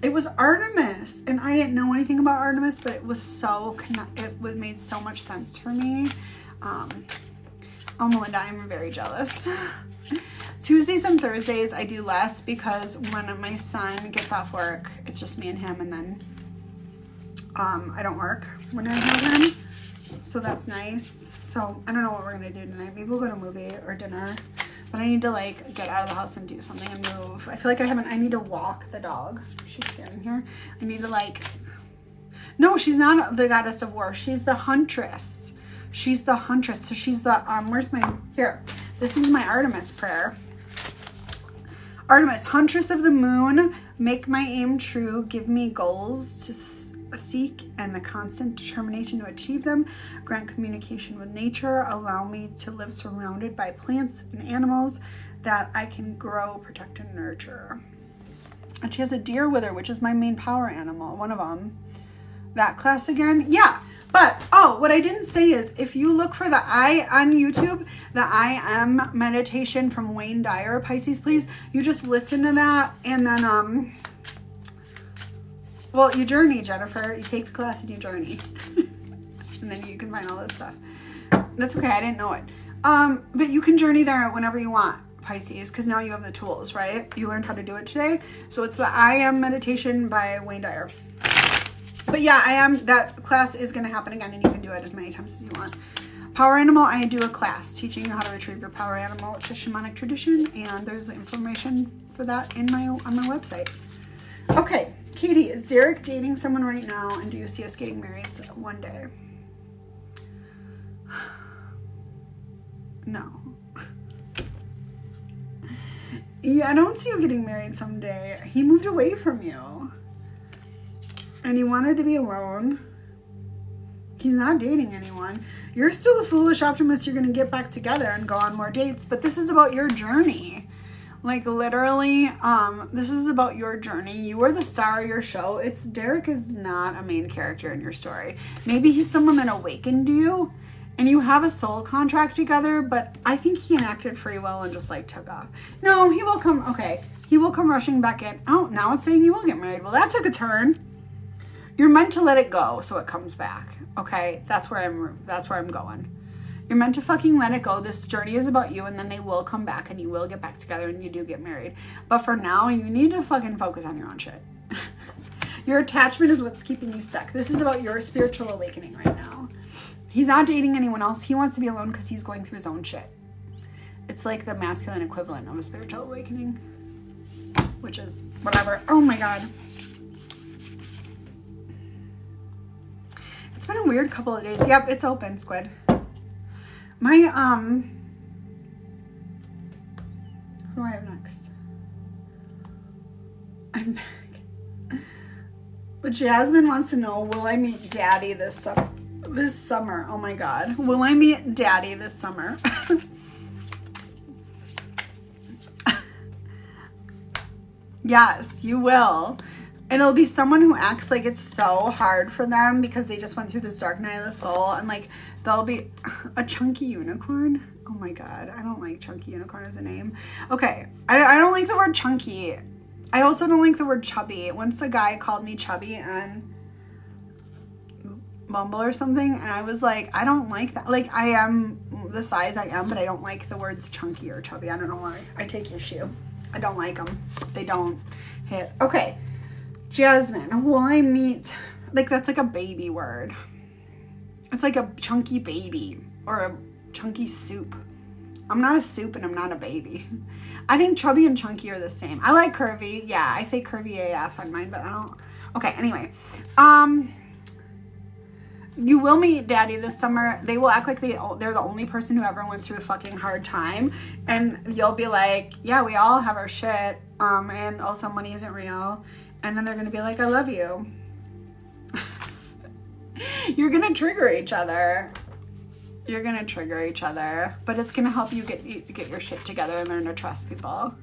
it was Artemis, and I didn't know anything about Artemis, but it was so, it made so much sense for me. Oh, Melinda, I'm very jealous. Tuesdays and Thursdays, I do less because when my son gets off work, it's just me and him, and then I don't work when I have him, so that's nice. So I don't know what we're gonna do tonight. Maybe we'll go to a movie or dinner, but I need to like get out of the house and do something and move. I feel like I need to walk the dog. She's standing here. I need to like, no, she's not the goddess of war. She's the huntress. She's the huntress. So she's the, where's my, here. This is my Artemis prayer. Artemis, huntress of the moon, make my aim true. Give me goals to seek and the constant determination to achieve them. Grant communication with nature. Allow me to live surrounded by plants and animals that I can grow, protect, and nurture. And she has a deer with her, which is my main power animal, one of them. That class again? Yeah. But, oh, what I didn't say is, if you look for the I on YouTube, the I Am meditation from Wayne Dyer, Pisces, please, you just listen to that, and then, well, you journey, Jennifer. You take the class and you journey. And then you can find all this stuff. That's okay, I didn't know it. But you can journey there whenever you want, Pisces, because now you have the tools, right? You learned how to do it today. So it's the I Am meditation by Wayne Dyer. But yeah, that class is going to happen again, and you can do it as many times as you want. Power animal, I do a class teaching you how to retrieve your power animal. It's a shamanic tradition, and there's information for that on my website. Okay, Katie, is Derek dating someone right now, and do you see us getting married one day? No. Yeah, I don't see you getting married someday. He moved away from you. And he wanted to be alone. He's not dating anyone. You're still the foolish optimist. You're going to get back together and go on more dates. But this is about your journey. Like, literally, this is about your journey. You are the star of your show. Derek is not a main character in your story. Maybe he's someone that awakened you. And you have a soul contract together. But I think he enacted free will and just, like, took off. No, he will come. Okay. He will come rushing back in. Oh, now it's saying you will get married. Well, that took a turn. You're meant to let it go so it comes back. Okay, that's where I'm going. You're meant to fucking let it go. This journey is about you, and then they will come back and you will get back together and you do get married. But for now, you need to fucking focus on your own shit. Your attachment is what's keeping you stuck. This is about your spiritual awakening right now. He's not dating anyone else. He wants to be alone because he's going through his own shit. It's like the masculine equivalent of a spiritual awakening, which is whatever. Oh my God. It's been a weird couple of days. Yep, it's open, Squid. My, who do I have next? I'm back. But Jasmine wants to know, will I meet Daddy this summer? Oh my God. Will I meet Daddy this summer? Yes, you will. It'll be someone who acts like it's so hard for them because they just went through this dark night of the soul, and like they'll be a chunky unicorn. Oh my God, I don't like chunky unicorn as a name. Okay, I don't like the word chunky. I also don't like the word chubby. Once a guy called me chubby on Bumble or something, and I was like, I don't like that. Like, I am the size I am, but I don't like the words chunky or chubby. I don't know why. I take issue. I don't like them. They don't hit. Okay. Jasmine, will I meet, like, that's like a baby word. It's like a chunky baby or a chunky soup. I'm not a soup and I'm not a baby. I think chubby and chunky are the same. I like curvy. Yeah, I say curvy AF on mine, but I don't. Okay, anyway. You will meet Daddy this summer. They will act like they're the only person who ever went through a fucking hard time. And you'll be like, yeah, we all have our shit. And also money isn't real. And then they're going to be like, I love you. You're going to trigger each other. You're going to trigger each other. But it's going to help you get your shit together and learn to trust people.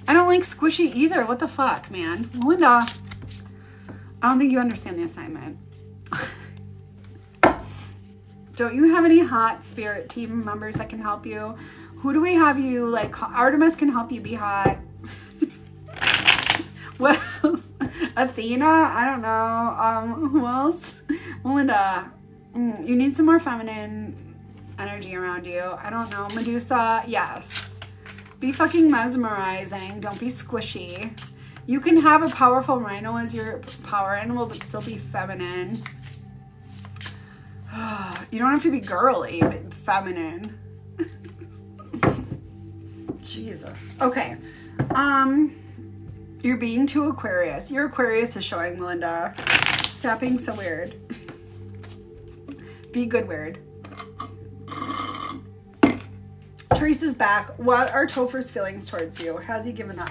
I don't like squishy either. What the fuck, man? Melinda, I don't think you understand the assignment. Don't you have any hot spirit team members that can help you? Who do we have you, like, Artemis can help you be hot. What else? Athena? I don't know. Who else? Melinda, you need some more feminine energy around you. I don't know. Medusa, yes. Be fucking mesmerizing. Don't be squishy. You can have a powerful rhino as your power animal, but still be feminine. You don't have to be girly, but feminine. Jesus. Okay. You're being too Aquarius. Your Aquarius is showing, Melinda. Stop being so weird. Be good weird. Teresa's back. What are Topher's feelings towards you? Has he given up?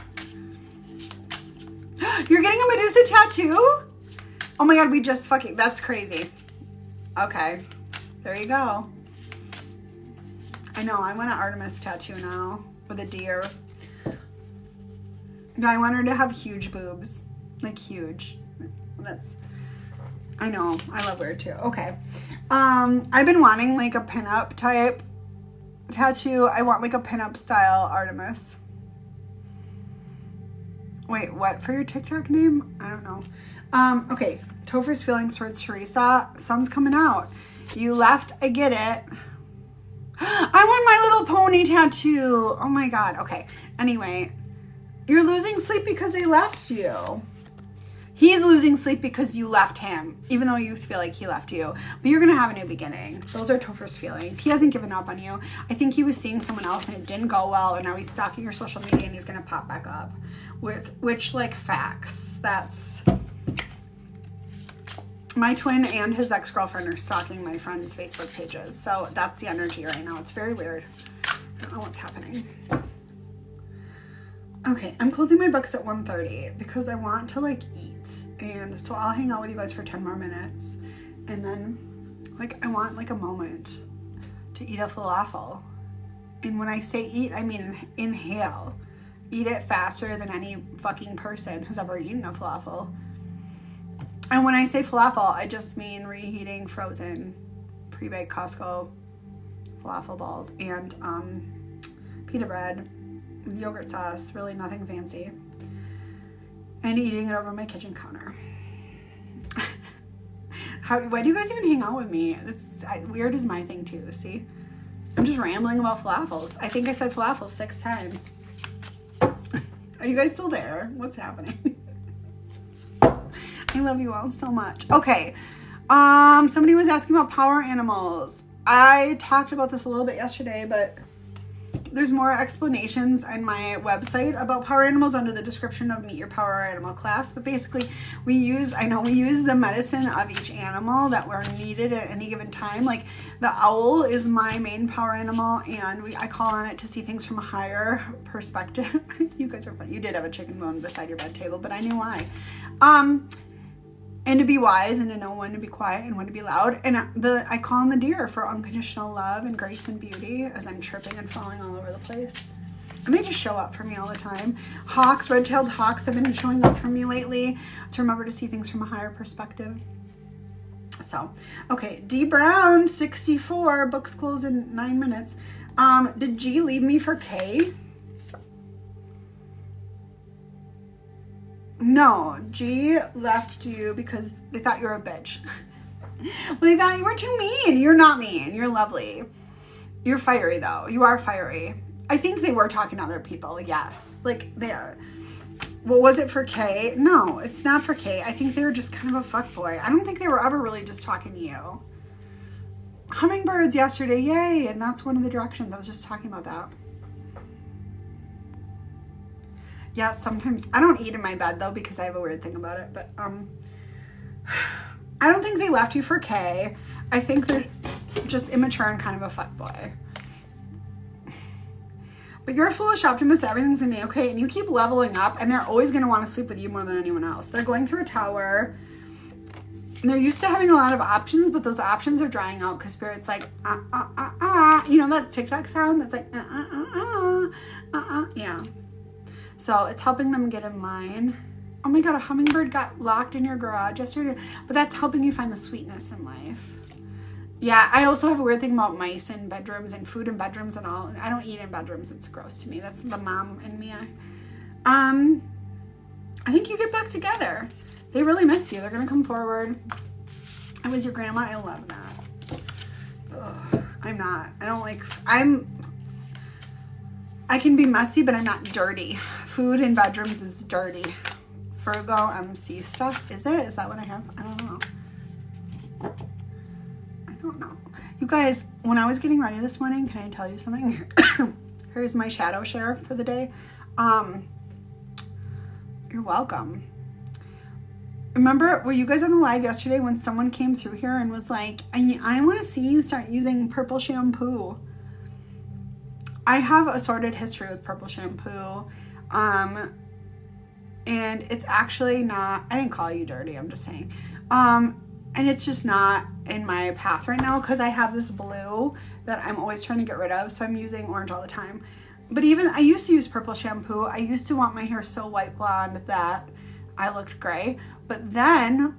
You're getting a Medusa tattoo? Oh my God, we just fucking, that's crazy. Okay, there you go. I know, I want an Artemis tattoo now with a deer. I want her to have huge boobs. Like huge. I know. I love weird too. Okay. I've been wanting like a pinup type tattoo. I want like a pinup style Artemis. Wait, what for your TikTok name? I don't know. Okay. Topher's feelings towards Teresa. Sun's coming out. You left. I get it. I want My Little Pony tattoo. Oh my God. Okay. Anyway, you're losing sleep because they left you. He's losing sleep because you left him, even though you feel like he left you. But you're going to have a new beginning. Those are Topher's feelings. He hasn't given up on you. I think he was seeing someone else and it didn't go well. And now he's stalking your social media and he's going to pop back up. Which, like, facts. That's... My twin and his ex-girlfriend are stalking my friends' Facebook pages. So that's the energy right now. It's very weird. I don't know what's happening. Okay, I'm closing my books at 1:30 because I want to like eat. And so I'll hang out with you guys for 10 more minutes. And then like I want like a moment to eat a falafel. And when I say eat, I mean inhale. Eat it faster than any fucking person has ever eaten a falafel. And when I say falafel, I just mean reheating frozen pre-baked Costco falafel balls and pita bread with yogurt sauce, really nothing fancy, and eating it over my kitchen counter. Why do you guys even hang out with me? Weird is my thing too, see? I'm just rambling about falafels. I think I said falafel 6 times. Are you guys still there? What's happening? I love you all so much. Okay. Somebody was asking about power animals. I talked about this a little bit yesterday, but there's more explanations on my website about power animals under the description of Meet Your Power Animal class. But basically, we use the medicine of each animal that were needed at any given time. Like the owl is my main power animal, and I call on it to see things from a higher perspective. You guys are funny. You did have a chicken bone beside your bed table, but I knew why. And to be wise and to know when to be quiet and when to be loud. And I call on the deer for unconditional love and grace and beauty as I'm tripping and falling all over the place. And they just show up for me all the time. Hawks, red-tailed hawks have been showing up for me lately to remember to see things from a higher perspective. So, okay, D Brown, 64, books close in 9 minutes. Did G leave me for K? No, G left you because they thought you were a bitch. Well, they thought you were too mean. You're not mean. You're lovely. You're fiery, though. You are fiery. I think they were talking to other people, yes. Like, they are. Well, was it for K? No, it's not for K. I think they were just kind of a fuckboy. I don't think they were ever really just talking to you. Hummingbirds yesterday, yay. And that's one of the directions. I was just talking about that. Yeah, sometimes I don't eat in my bed though because I have a weird thing about it, but I don't think they left you for K. I think they're just immature and kind of a fuckboy. But you're a foolish optimist, everything's gonna be okay, and you keep leveling up, and they're always gonna want to sleep with you more than anyone else. They're going through a tower, and they're used to having a lot of options, but those options are drying out because Spirit's like, you know that TikTok sound that's like, yeah. So it's helping them get in line. Oh my God, a hummingbird got locked in your garage yesterday, but that's helping you find the sweetness in life. Yeah, I also have a weird thing about mice in bedrooms and food in bedrooms and all. I don't eat in bedrooms. It's gross to me. That's the mom in me. I think you get back together. They really miss you. They're going to come forward. I was your grandma. I love that. Ugh, I'm not. I can be messy, but I'm not dirty. Food in bedrooms is dirty. Virgo MC stuff. Is it? Is that what I have? I don't know. I don't know. You guys, when I was getting ready this morning, can I tell you something? Here's my shadow share for the day. You're welcome. Remember, were you guys on the live yesterday when someone came through here and was like, I want to see you start using purple shampoo. I have a sordid history with purple shampoo, and it's actually not, I didn't call you dirty, I'm just saying, and it's just not in my path right now because I have this blue that I'm always trying to get rid of, so I'm using orange all the time. But even, I used to use purple shampoo. I used to want my hair so white blonde that I looked gray. But then,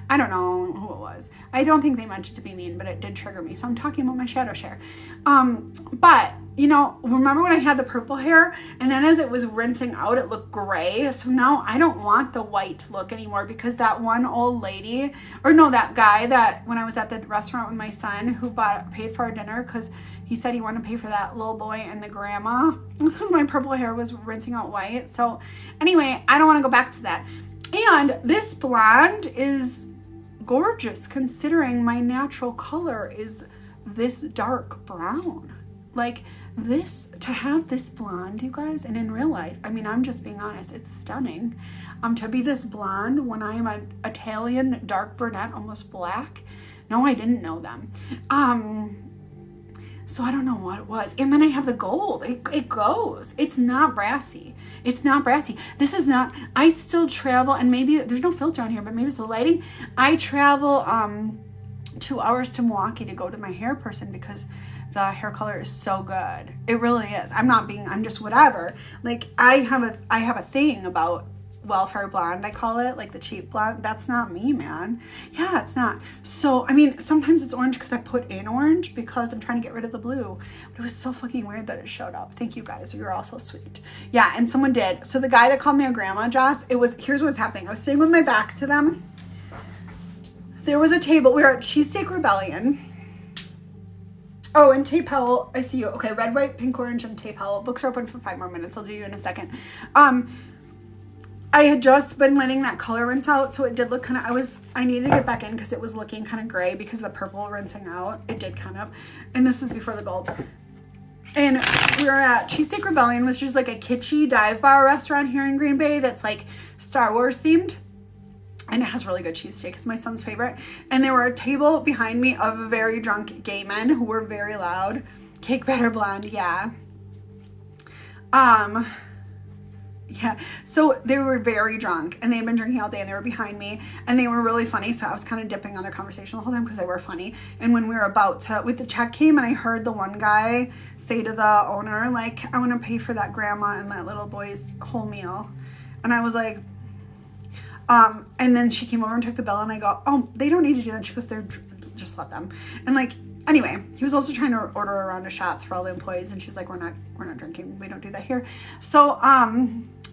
I don't know who it was. I don't think they meant it to be mean, but it did trigger me. So I'm talking about my shadow share. But, you know, remember when I had the purple hair and then as it was rinsing out, it looked gray. So now I don't want the white look anymore because that one old lady, or no, that guy that when I was at the restaurant with my son who paid for our dinner because he said he wanted to pay for that little boy and the grandma because my purple hair was rinsing out white. So anyway, I don't want to go back to that. And this blonde is gorgeous considering my natural color is this dark brown. Like this, to have this blonde, you guys, and in real life, I mean, I'm just being honest, it's stunning. To be this blonde when I am an Italian dark brunette, almost black. No, I didn't know them. So I don't know what it was. And then I have the gold. It goes. It's not brassy. It's not brassy. This is not, I still travel, and maybe there's no filter on here, but maybe it's the lighting. I travel 2 hours to Milwaukee to go to my hair person because the hair color is so good. It really is. I'm just whatever. Like I have a thing about welfare blonde, I call it, like the cheap blonde. That's not me, man. Yeah, it's not. So, I mean, sometimes it's orange because I put in orange because I'm trying to get rid of the blue. But it was so fucking weird that it showed up. Thank you guys. You're all so sweet. Yeah, and someone did. So the guy that called me a grandma, Joss, here's what's happening. I was sitting with my back to them. There was a table. We were at Cheesesteak Rebellion. Oh, and Tape Howell, I see you. Okay, red, white, pink, orange, and Tape Howell. Books are open for 5 more minutes. I'll do you in a second. I had just been letting that color rinse out, so it did look kind of, I needed to get back in because it was looking kind of gray because the purple rinsing out. It did kind of, and this is before the gold. And we were at Cheesesteak Rebellion, which is like a kitschy dive bar restaurant here in Green Bay that's like Star Wars themed. And it has really good cheesesteak. It's my son's favorite. And there were a table behind me of very drunk gay men who were very loud. Cake batter blonde, yeah. Yeah, so they were very drunk and they had been drinking all day and they were behind me and they were really funny. So I was kind of dipping on their conversation the whole time because they were funny. And when we were about to, with the check came and I heard the one guy say to the owner, like, I want to pay for that grandma and that little boy's whole meal. And I was like, and then she came over and took the bill and I go, oh, they don't need to do that. She goes, just let them. And like, anyway, he was also trying to order a round of shots for all the employees and she's like, we're not drinking. We don't do that here. So,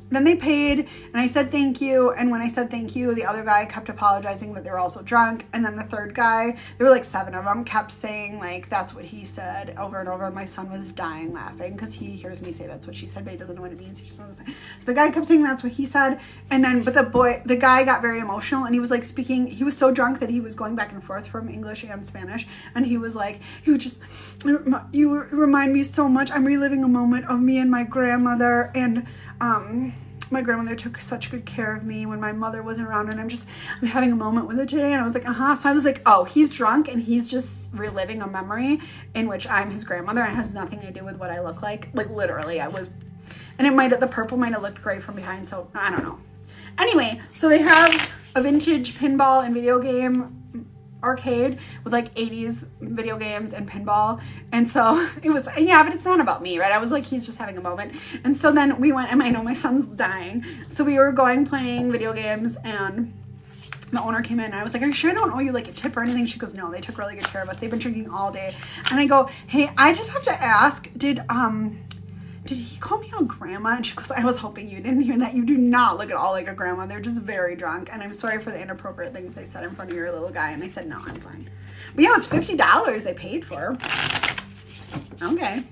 then they paid and I said thank you. And when I said thank you, the other guy kept apologizing that they were also drunk. And then the third guy, there were like 7 of them, kept saying like, that's what he said over and over. And my son was dying laughing because he hears me say that's what she said, but he doesn't know what it means. He just knows so the guy kept saying that's what he said. And then, but the guy got very emotional and he was like speaking, he was so drunk that he was going back and forth from English and Spanish. And he was like, you remind me so much. I'm reliving a moment of me and my grandmother and, my grandmother took such good care of me when my mother wasn't around and I'm having a moment with her today. And I was like, so I was like, oh, he's drunk and he's just reliving a memory in which I'm his grandmother and it has nothing to do with what I look like literally I was, and the purple might have looked gray from behind. So I don't know. Anyway, so they have a vintage pinball and video game arcade with like 80s video games and pinball. And so it was, yeah, but it's not about me, right? I was like, he's just having a moment. And so then we went, and I know my son's dying. So we were playing video games and the owner came in and I was like, are you sure I don't owe you like a tip or anything? She goes, no, they took really good care of us. They've been drinking all day. And I go, hey, I just have to ask, did he call me a grandma? And she goes, I was hoping you didn't hear that. You do not look at all like a grandma. They're just very drunk. And I'm sorry for the inappropriate things they said in front of your little guy. And I said, no, I'm fine. But yeah, it was $50 they paid for. Okay.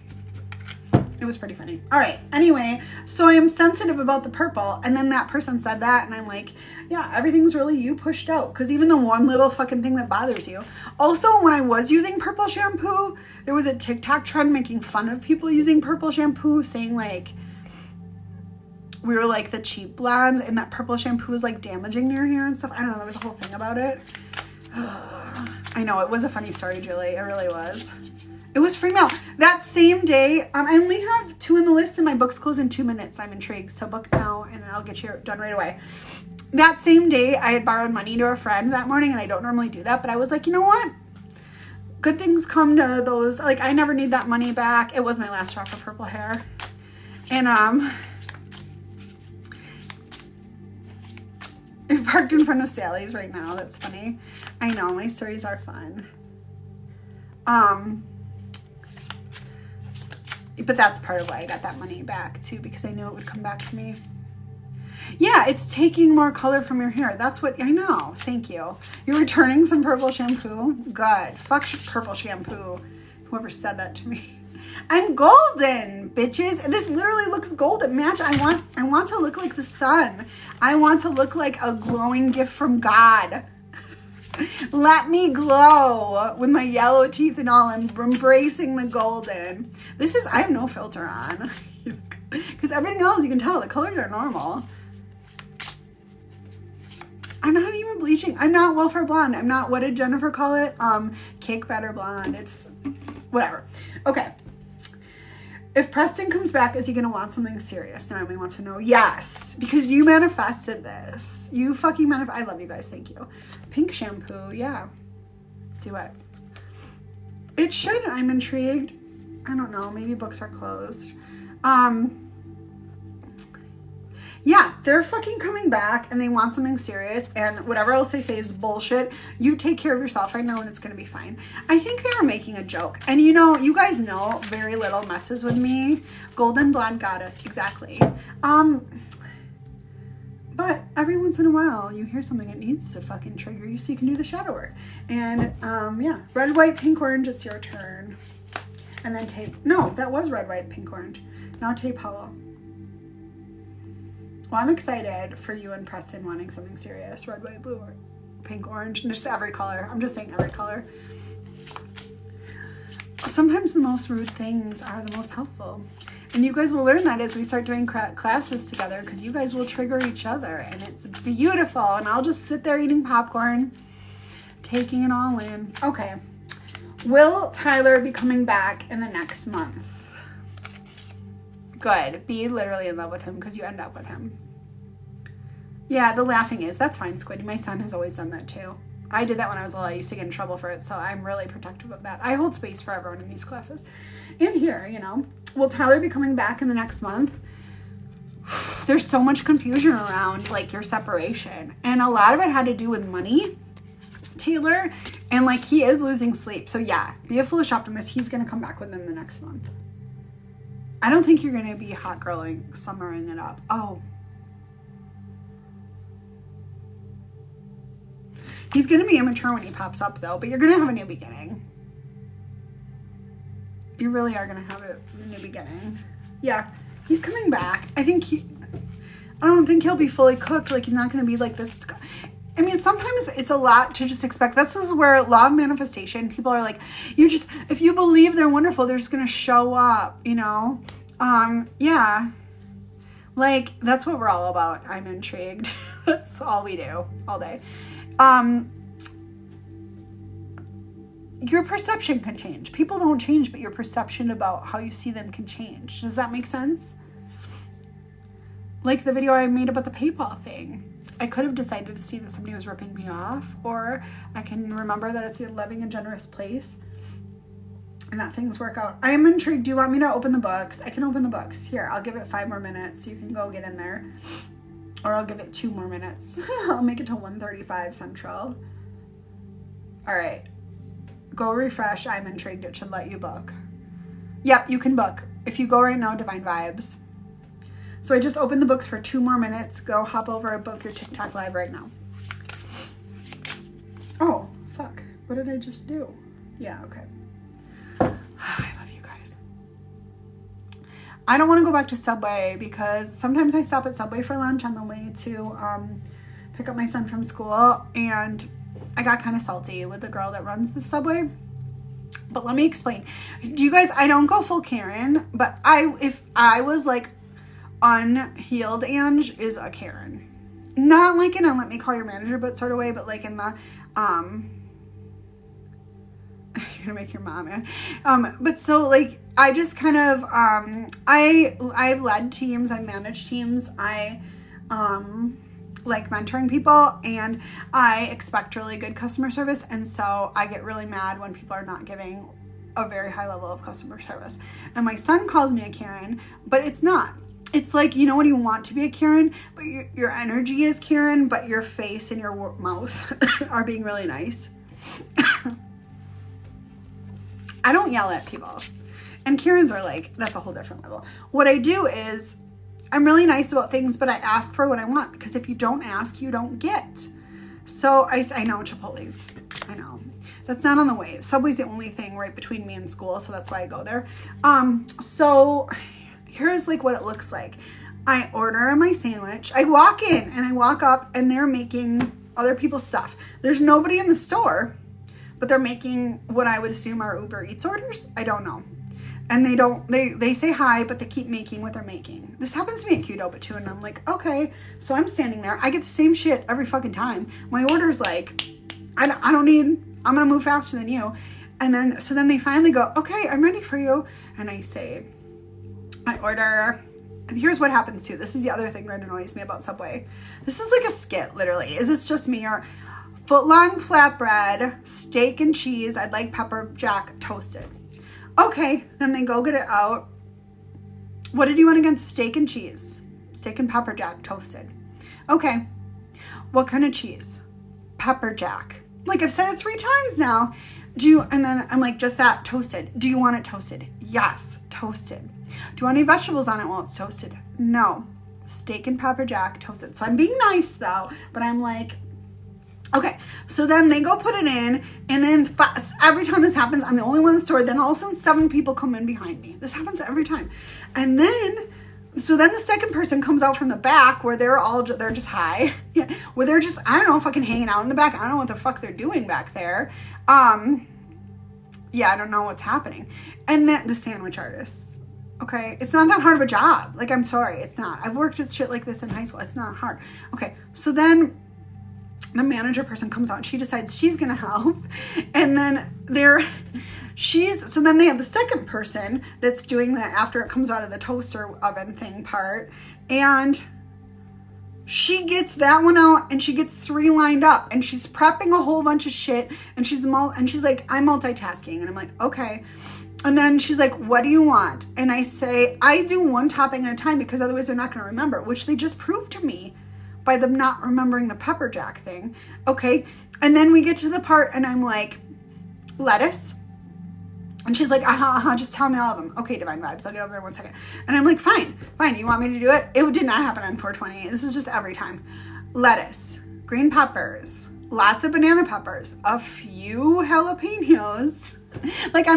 It was pretty funny. All right. Anyway, so I am sensitive about the purple. And then that person said that. And I'm like, yeah, everything's really you pushed out. Because even the one little fucking thing that bothers you. Also, when I was using purple shampoo, there was a TikTok trend making fun of people using purple shampoo, saying like, we were like the cheap blondes and that purple shampoo was like damaging your hair and stuff. I don't know. There was a whole thing about it. I know. It was a funny story, Julie. It really was. It was free mail. That same day, I only have 2 in the list and my books close in 2 minutes. I'm intrigued. So book now and then I'll get you done right away. That same day, I had borrowed money to a friend that morning and I don't normally do that, but I was like, you know what? good things come to those. Like, I never need that money back. It was my last drop of purple hair. And I parked in front of Sally's right now. That's funny. I know, my stories are fun. But that's part of why I got that money back too, because I knew it would come back to me. Yeah, it's taking more color from your hair. That's what I know. Thank you. You're returning some purple shampoo? Good. Fuck purple shampoo. Whoever said that to me. I'm golden, bitches. This literally looks golden. Match. I want to look like the sun. I want to look like a glowing gift from God. Let me glow with my yellow teeth and all. I'm embracing the golden. I have no filter on. Because everything else, you can tell, the colors are normal. I'm not even bleaching. I'm not welfare blonde. I'm not, what did Jennifer call it? Cake batter blonde. It's whatever. Okay. If Preston comes back, is he going to want something serious? Naomi wants to know. Yes, because you manifested this. You fucking manifest. I love you guys. Thank you. Pink shampoo. Yeah. Do it. It should. I'm intrigued. I don't know. Maybe books are closed. Yeah, they're fucking coming back and they want something serious, and whatever else they say is bullshit. You take care of yourself right now and it's gonna be fine. I think they were making a joke. And you know, you guys know very little messes with me. Golden blonde goddess, exactly. But every once in a while you hear something that needs to fucking trigger you so you can do the shadow work. And yeah, red, white, pink, orange, it's your turn. And then tape. No, that was red, white, pink, orange. Now tape hollow. Well, I'm excited for you and Preston wanting something serious. Red, white, blue, or pink, orange, and just every color. I'm just saying every color. Sometimes the most rude things are the most helpful. And you guys will learn that as we start doing classes together, because you guys will trigger each other, and it's beautiful. And I'll just sit there eating popcorn, taking it all in. Okay. Will Tyler be coming back in the next month? Good. Be literally in love with him because you end up with him. Yeah, the laughing is. That's fine, Squiddy. My son has always done that too. I did that when I was little. I used to get in trouble for it, so I'm really protective of that. I hold space for everyone in these classes. And here, you know. Will Tyler be coming back in the next month? There's so much confusion around, like, your separation. And a lot of it had to do with money, Taylor. And, like, he is losing sleep. So, yeah, be a foolish optimist. He's going to come back within the next month. I don't think you're going to be hot girling, summering it up. Oh. He's going to be immature when he pops up, though, but you're going to have a new beginning. You really are going to have a new beginning. Yeah, he's coming back. I don't think he'll be fully cooked. Like, he's not going to be like this. I mean, sometimes it's a lot to just expect. That's where law of manifestation, people are like, if you believe they're wonderful, they're just going to show up, you know? Yeah. Like, that's what we're all about. I'm intrigued. That's all we do all day. Your perception can change. People don't change, but your perception about how you see them can change. Does that make sense? Like the video I made about the PayPal thing. I could have decided to see that somebody was ripping me off, or I can remember that it's a loving and generous place and that things work out. I am intrigued. Do you want me to open the books? I can open the books. Here, I'll give it 5 more minutes. You can go get in there. Or I'll give it 2 more minutes. I'll make it to 1:35 Central. All right. Go refresh. I'm intrigued. It should let you book. Yep, you can book. If you go right now, Divine Vibes. So I just opened the books for 2 more minutes. Go hop over and book your TikTok live right now. Oh, fuck. What did I just do? Yeah, okay. I love you guys. I don't want to go back to Subway because sometimes I stop at Subway for lunch on the way to pick up my son from school, and I got kind of salty with the girl that runs the Subway. But let me explain. Do you guys, I don't go full Karen, but if I was like unhealed, Ange is a Karen. Not like in a let me call your manager but sort of way, but like in the you're gonna make your mom mad. But so like I just kind of I've led teams, I managed teams, I like mentoring people, and I expect really good customer service, and so I get really mad when people are not giving a very high level of customer service. And my son calls me a Karen, but it's not. It's like, you know, when you want to be a Karen, but your energy is Karen, but your face and your mouth are being really nice. I don't yell at people. And Karens are like, that's a whole different level. What I do is I'm really nice about things, but I ask for what I want, because if you don't ask, you don't get. So I know Chipotle's. I know. That's not on the way. Subway's the only thing right between me and school, so that's why I go there. So here's like what it looks like. I order my sandwich. I walk in and I walk up and they're making other people's stuff. There's nobody in the store, but they're making what I would assume are Uber Eats orders. I don't know. And they say hi, but they keep making what they're making. This happens to me at Qdoba too, and I'm like, okay. So I'm standing there. I get the same shit every fucking time. My order's like, I'm gonna move faster than you. And then they finally go, okay, I'm ready for you. And I order, and here's what happens too. This is the other thing that annoys me about Subway. This is like a skit, literally. Is this just me? Or foot-long flatbread, steak and cheese. I'd like pepper jack toasted. Okay, then they go get it out. What did you want against steak and cheese? Steak and pepper jack toasted. Okay, what kind of cheese? Pepper jack. Like, I've said it 3 times now. And then I'm like, just that, toasted. Do you want it toasted? Yes, toasted. Do you want any vegetables on it while it's toasted? No. Steak and pepper jack toasted. So I'm being nice though, but I'm like, okay. So then they go put it in, and then every time this happens, I'm the only one in the store. Then all of a sudden 7 people come in behind me. This happens every time. And then the second person comes out from the back where they're just high. Yeah, where they're just, I don't know, fucking hanging out in the back. I don't know what the fuck they're doing back there. Yeah, I don't know what's happening. And then the sandwich artists. Okay, it's not that hard of a job. Like, I'm sorry, it's not. I've worked with shit like this in high school. It's not hard. Okay, so then the manager person comes out and she decides she's gonna help. And then so then they have the second person that's doing that after it comes out of the toaster oven thing part. And she gets that one out and she gets 3 lined up and she's prepping a whole bunch of shit and she's like, I'm multitasking. And I'm like, okay. And then she's like, what do you want? And I say, I do one topping at a time because otherwise they're not going to remember, which they just proved to me by them not remembering the pepper jack thing. Okay. And then we get to the part and I'm like, lettuce. And she's like, just tell me all of them. Okay, Divine Vibes, I'll get over there 1 second. And I'm like, fine. You want me to do it? It did not happen on 420. This is just every time. Lettuce, green peppers, lots of banana peppers, a few jalapenos. Like,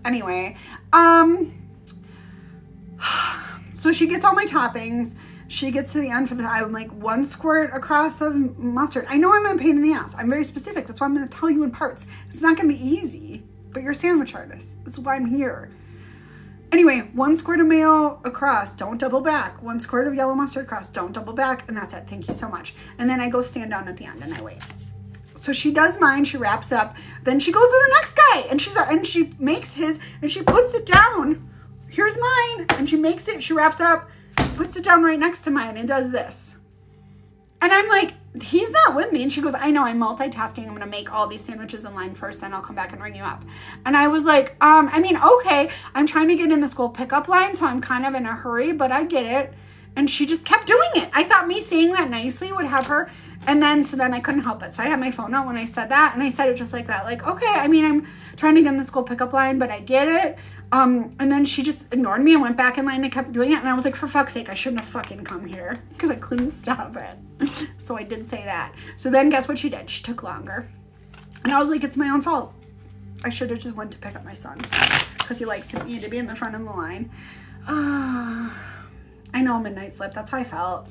anyway. So she gets all my toppings. She gets to the end I'm like 1 squirt across of mustard. I know I'm a pain in the ass. I'm very specific. That's why I'm going to tell you in parts. It's not going to be easy. But you're a sandwich artist. That's why I'm here. Anyway, 1 squirt of mayo across, don't double back. 1 squirt of yellow mustard across, don't double back. And that's it. Thank you so much. And then I go stand down at the end and I wait. So she does mine. She wraps up. Then she goes to the next guy and she makes his and she puts it down. Here's mine. And she makes it. She wraps up, puts it down right next to mine and does this. And I'm like, he's not with me. And she goes, I know, I'm multitasking. I'm going to make all these sandwiches in line first, then I'll come back and ring you up. And I was like, okay, I'm trying to get in the school pickup line, so I'm kind of in a hurry, but I get it. And she just kept doing it. I thought me saying that nicely would have her. So then I couldn't help it. So I had my phone out when I said that, and I said it just like that. Like, okay, I'm trying to get in the school pickup line, but I get it. And then she just ignored me and went back in line and kept doing it. And I was like, for fuck's sake, I shouldn't have fucking come here because I couldn't stop it. So I did say that. So then guess what she did? She took longer. And I was like, it's my own fault. I should have just went to pick up my son because he likes me to be in the front of the line. I know, midnight slip. That's how I felt.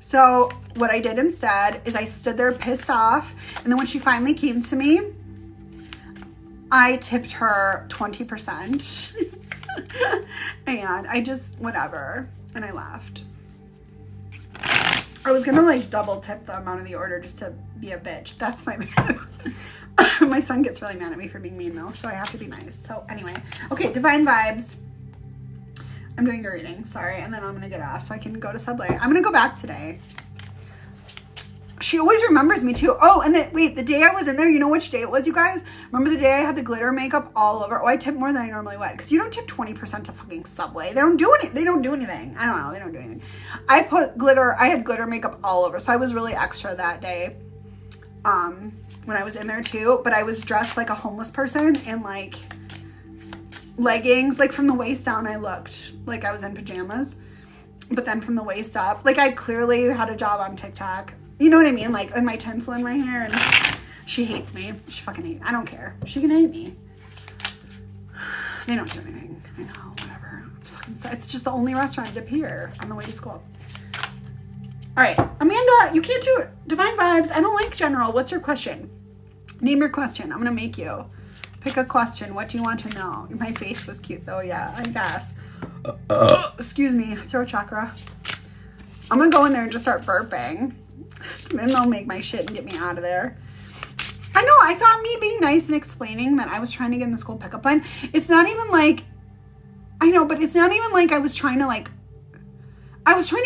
So what I did instead is I stood there pissed off. And then when she finally came to me, I tipped her 20%. And I just, whatever. And I left. I was going to like double tip the amount of the order just to be a bitch. That's my bad. My son gets really mad at me for being mean though. So I have to be nice. So anyway. Okay, Divine Vibes. I'm doing your reading, sorry, and then I'm gonna get off so I can go to Subway. I'm gonna go back today. She always remembers me too. Oh, and wait, the day I was in there, you know which day it was, you guys? Remember the day I had the glitter makeup all over? Oh, I tipped more than I normally would. Because you don't tip 20% to fucking Subway. They don't do anything. I don't know. They don't do anything. I had glitter makeup all over. So I was really extra that day. When I was in there too. But I was dressed like a homeless person in like leggings. Like from the waist down, I looked like I was in pajamas. But then from the waist up, like I clearly had a job on TikTok. You know what I mean? Like in my tinsel in my hair, and she hates me. She fucking hates me. I don't care. She can hate me. They don't do anything. I know, whatever. It's just the only restaurant I dip here on the way to school. All right, Amanda, you can't do it. Divine Vibes. I don't like general. What's your question? Name your question. I'm gonna make you pick a question. What do you want to know? My face was cute though. Yeah, I guess. Excuse me. Throat chakra. I'm gonna go in there and just start burping. And they'll make my shit and get me out of there. I know, I thought me being nice and explaining that I was trying to get in the school pickup line, it's not even like, I know, but it's not even like I was trying to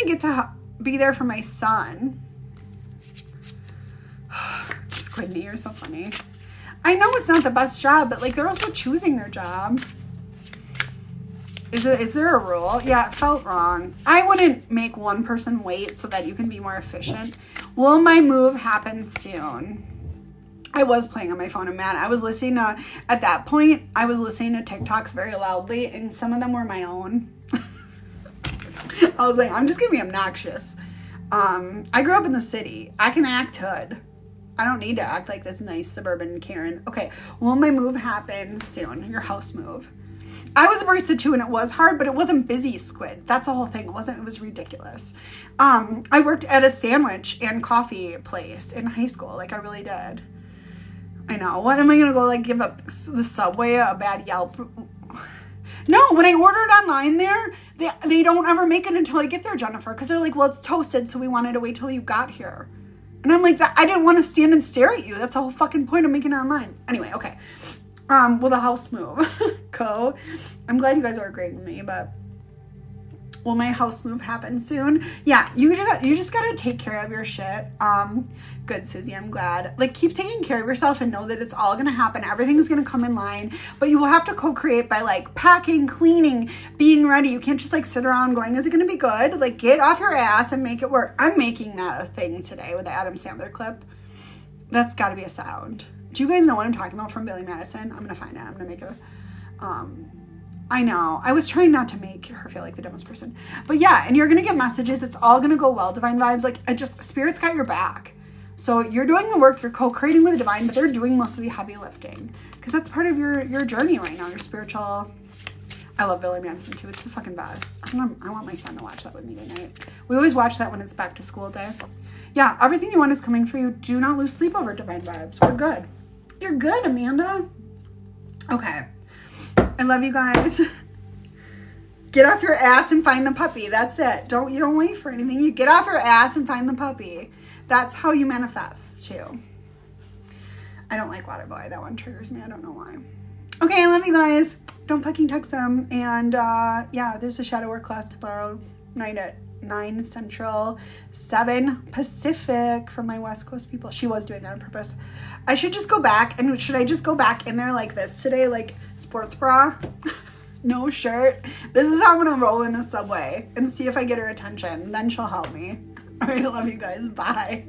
get to be there for my son. Squidney, you're so funny. I know it's not the best job, but like they're also choosing their job. Is there a rule? Yeah, it felt wrong. I wouldn't make one person wait so that you can be more efficient. Will my move happen soon? I was playing on my phone, and man, I was listening to, at that point, I was listening to TikToks very loudly, and some of them were my own. I was like, I'm just gonna be obnoxious. I grew up in the city. I can act hood. I don't need to act like this nice suburban Karen. Okay, will my move happen soon? Your house move. I was a barista too, and it was hard, but it wasn't busy, Squid. That's the whole thing. It was ridiculous. I worked at a sandwich and coffee place in high school. Like I really did. I know. What am I going to go like give the Subway a bad Yelp? No, when I ordered online there, they don't ever make it until I get there, Jennifer. Because they're like, well, it's toasted, so we wanted to wait till you got here. And I'm like, I didn't want to stand and stare at you. That's the whole fucking point of making it online. Anyway, okay. Will the house move? Go. I'm glad you guys are agreeing with me, but will my house move happen soon? Yeah, you just gotta take care of your shit. Good, Susie, I'm glad. Like, keep taking care of yourself and know that it's all gonna happen. Everything's gonna come in line, but you will have to co-create by like packing, cleaning, being ready. You can't just like sit around going, is it gonna be good? Like, get off your ass and make it work. I'm making that a thing today with the Adam Sandler clip. That's gotta be a sound. Do you guys know what I'm talking about from Billy Madison? I'm gonna find it. I'm gonna make a, I know. I was trying not to make her feel like the dumbest person. But yeah, and you're gonna get messages. It's all gonna go well, Divine Vibes. Like, Spirit's got your back. So you're doing the work, you're co-creating with the Divine, but they're doing most of the heavy lifting. Because that's part of your journey right now, your spiritual. I love Billy Madison too. It's the fucking best. I want my son to watch that with me tonight. We always watch that when it's back to school day. Yeah, everything you want is coming for you. Do not lose sleep over Divine Vibes. We're good. You're good, Amanda. Okay. I love you guys. Get off your ass and find the puppy. That's it. You don't wait for anything. You get off your ass and find the puppy. That's how you manifest too. I don't like Waterboy. That one triggers me. I don't know why. Okay, I love you guys. Don't fucking text them. And yeah, there's a shadow work class tomorrow night at 9 Central, 7 Pacific for my West Coast people. She was doing that on purpose. I should just go back, and should I just go back in there like this today, like sports bra, no shirt? This is how I'm gonna roll in a Subway and see if I get her attention. Then she'll help me. All right, I love you guys. Bye.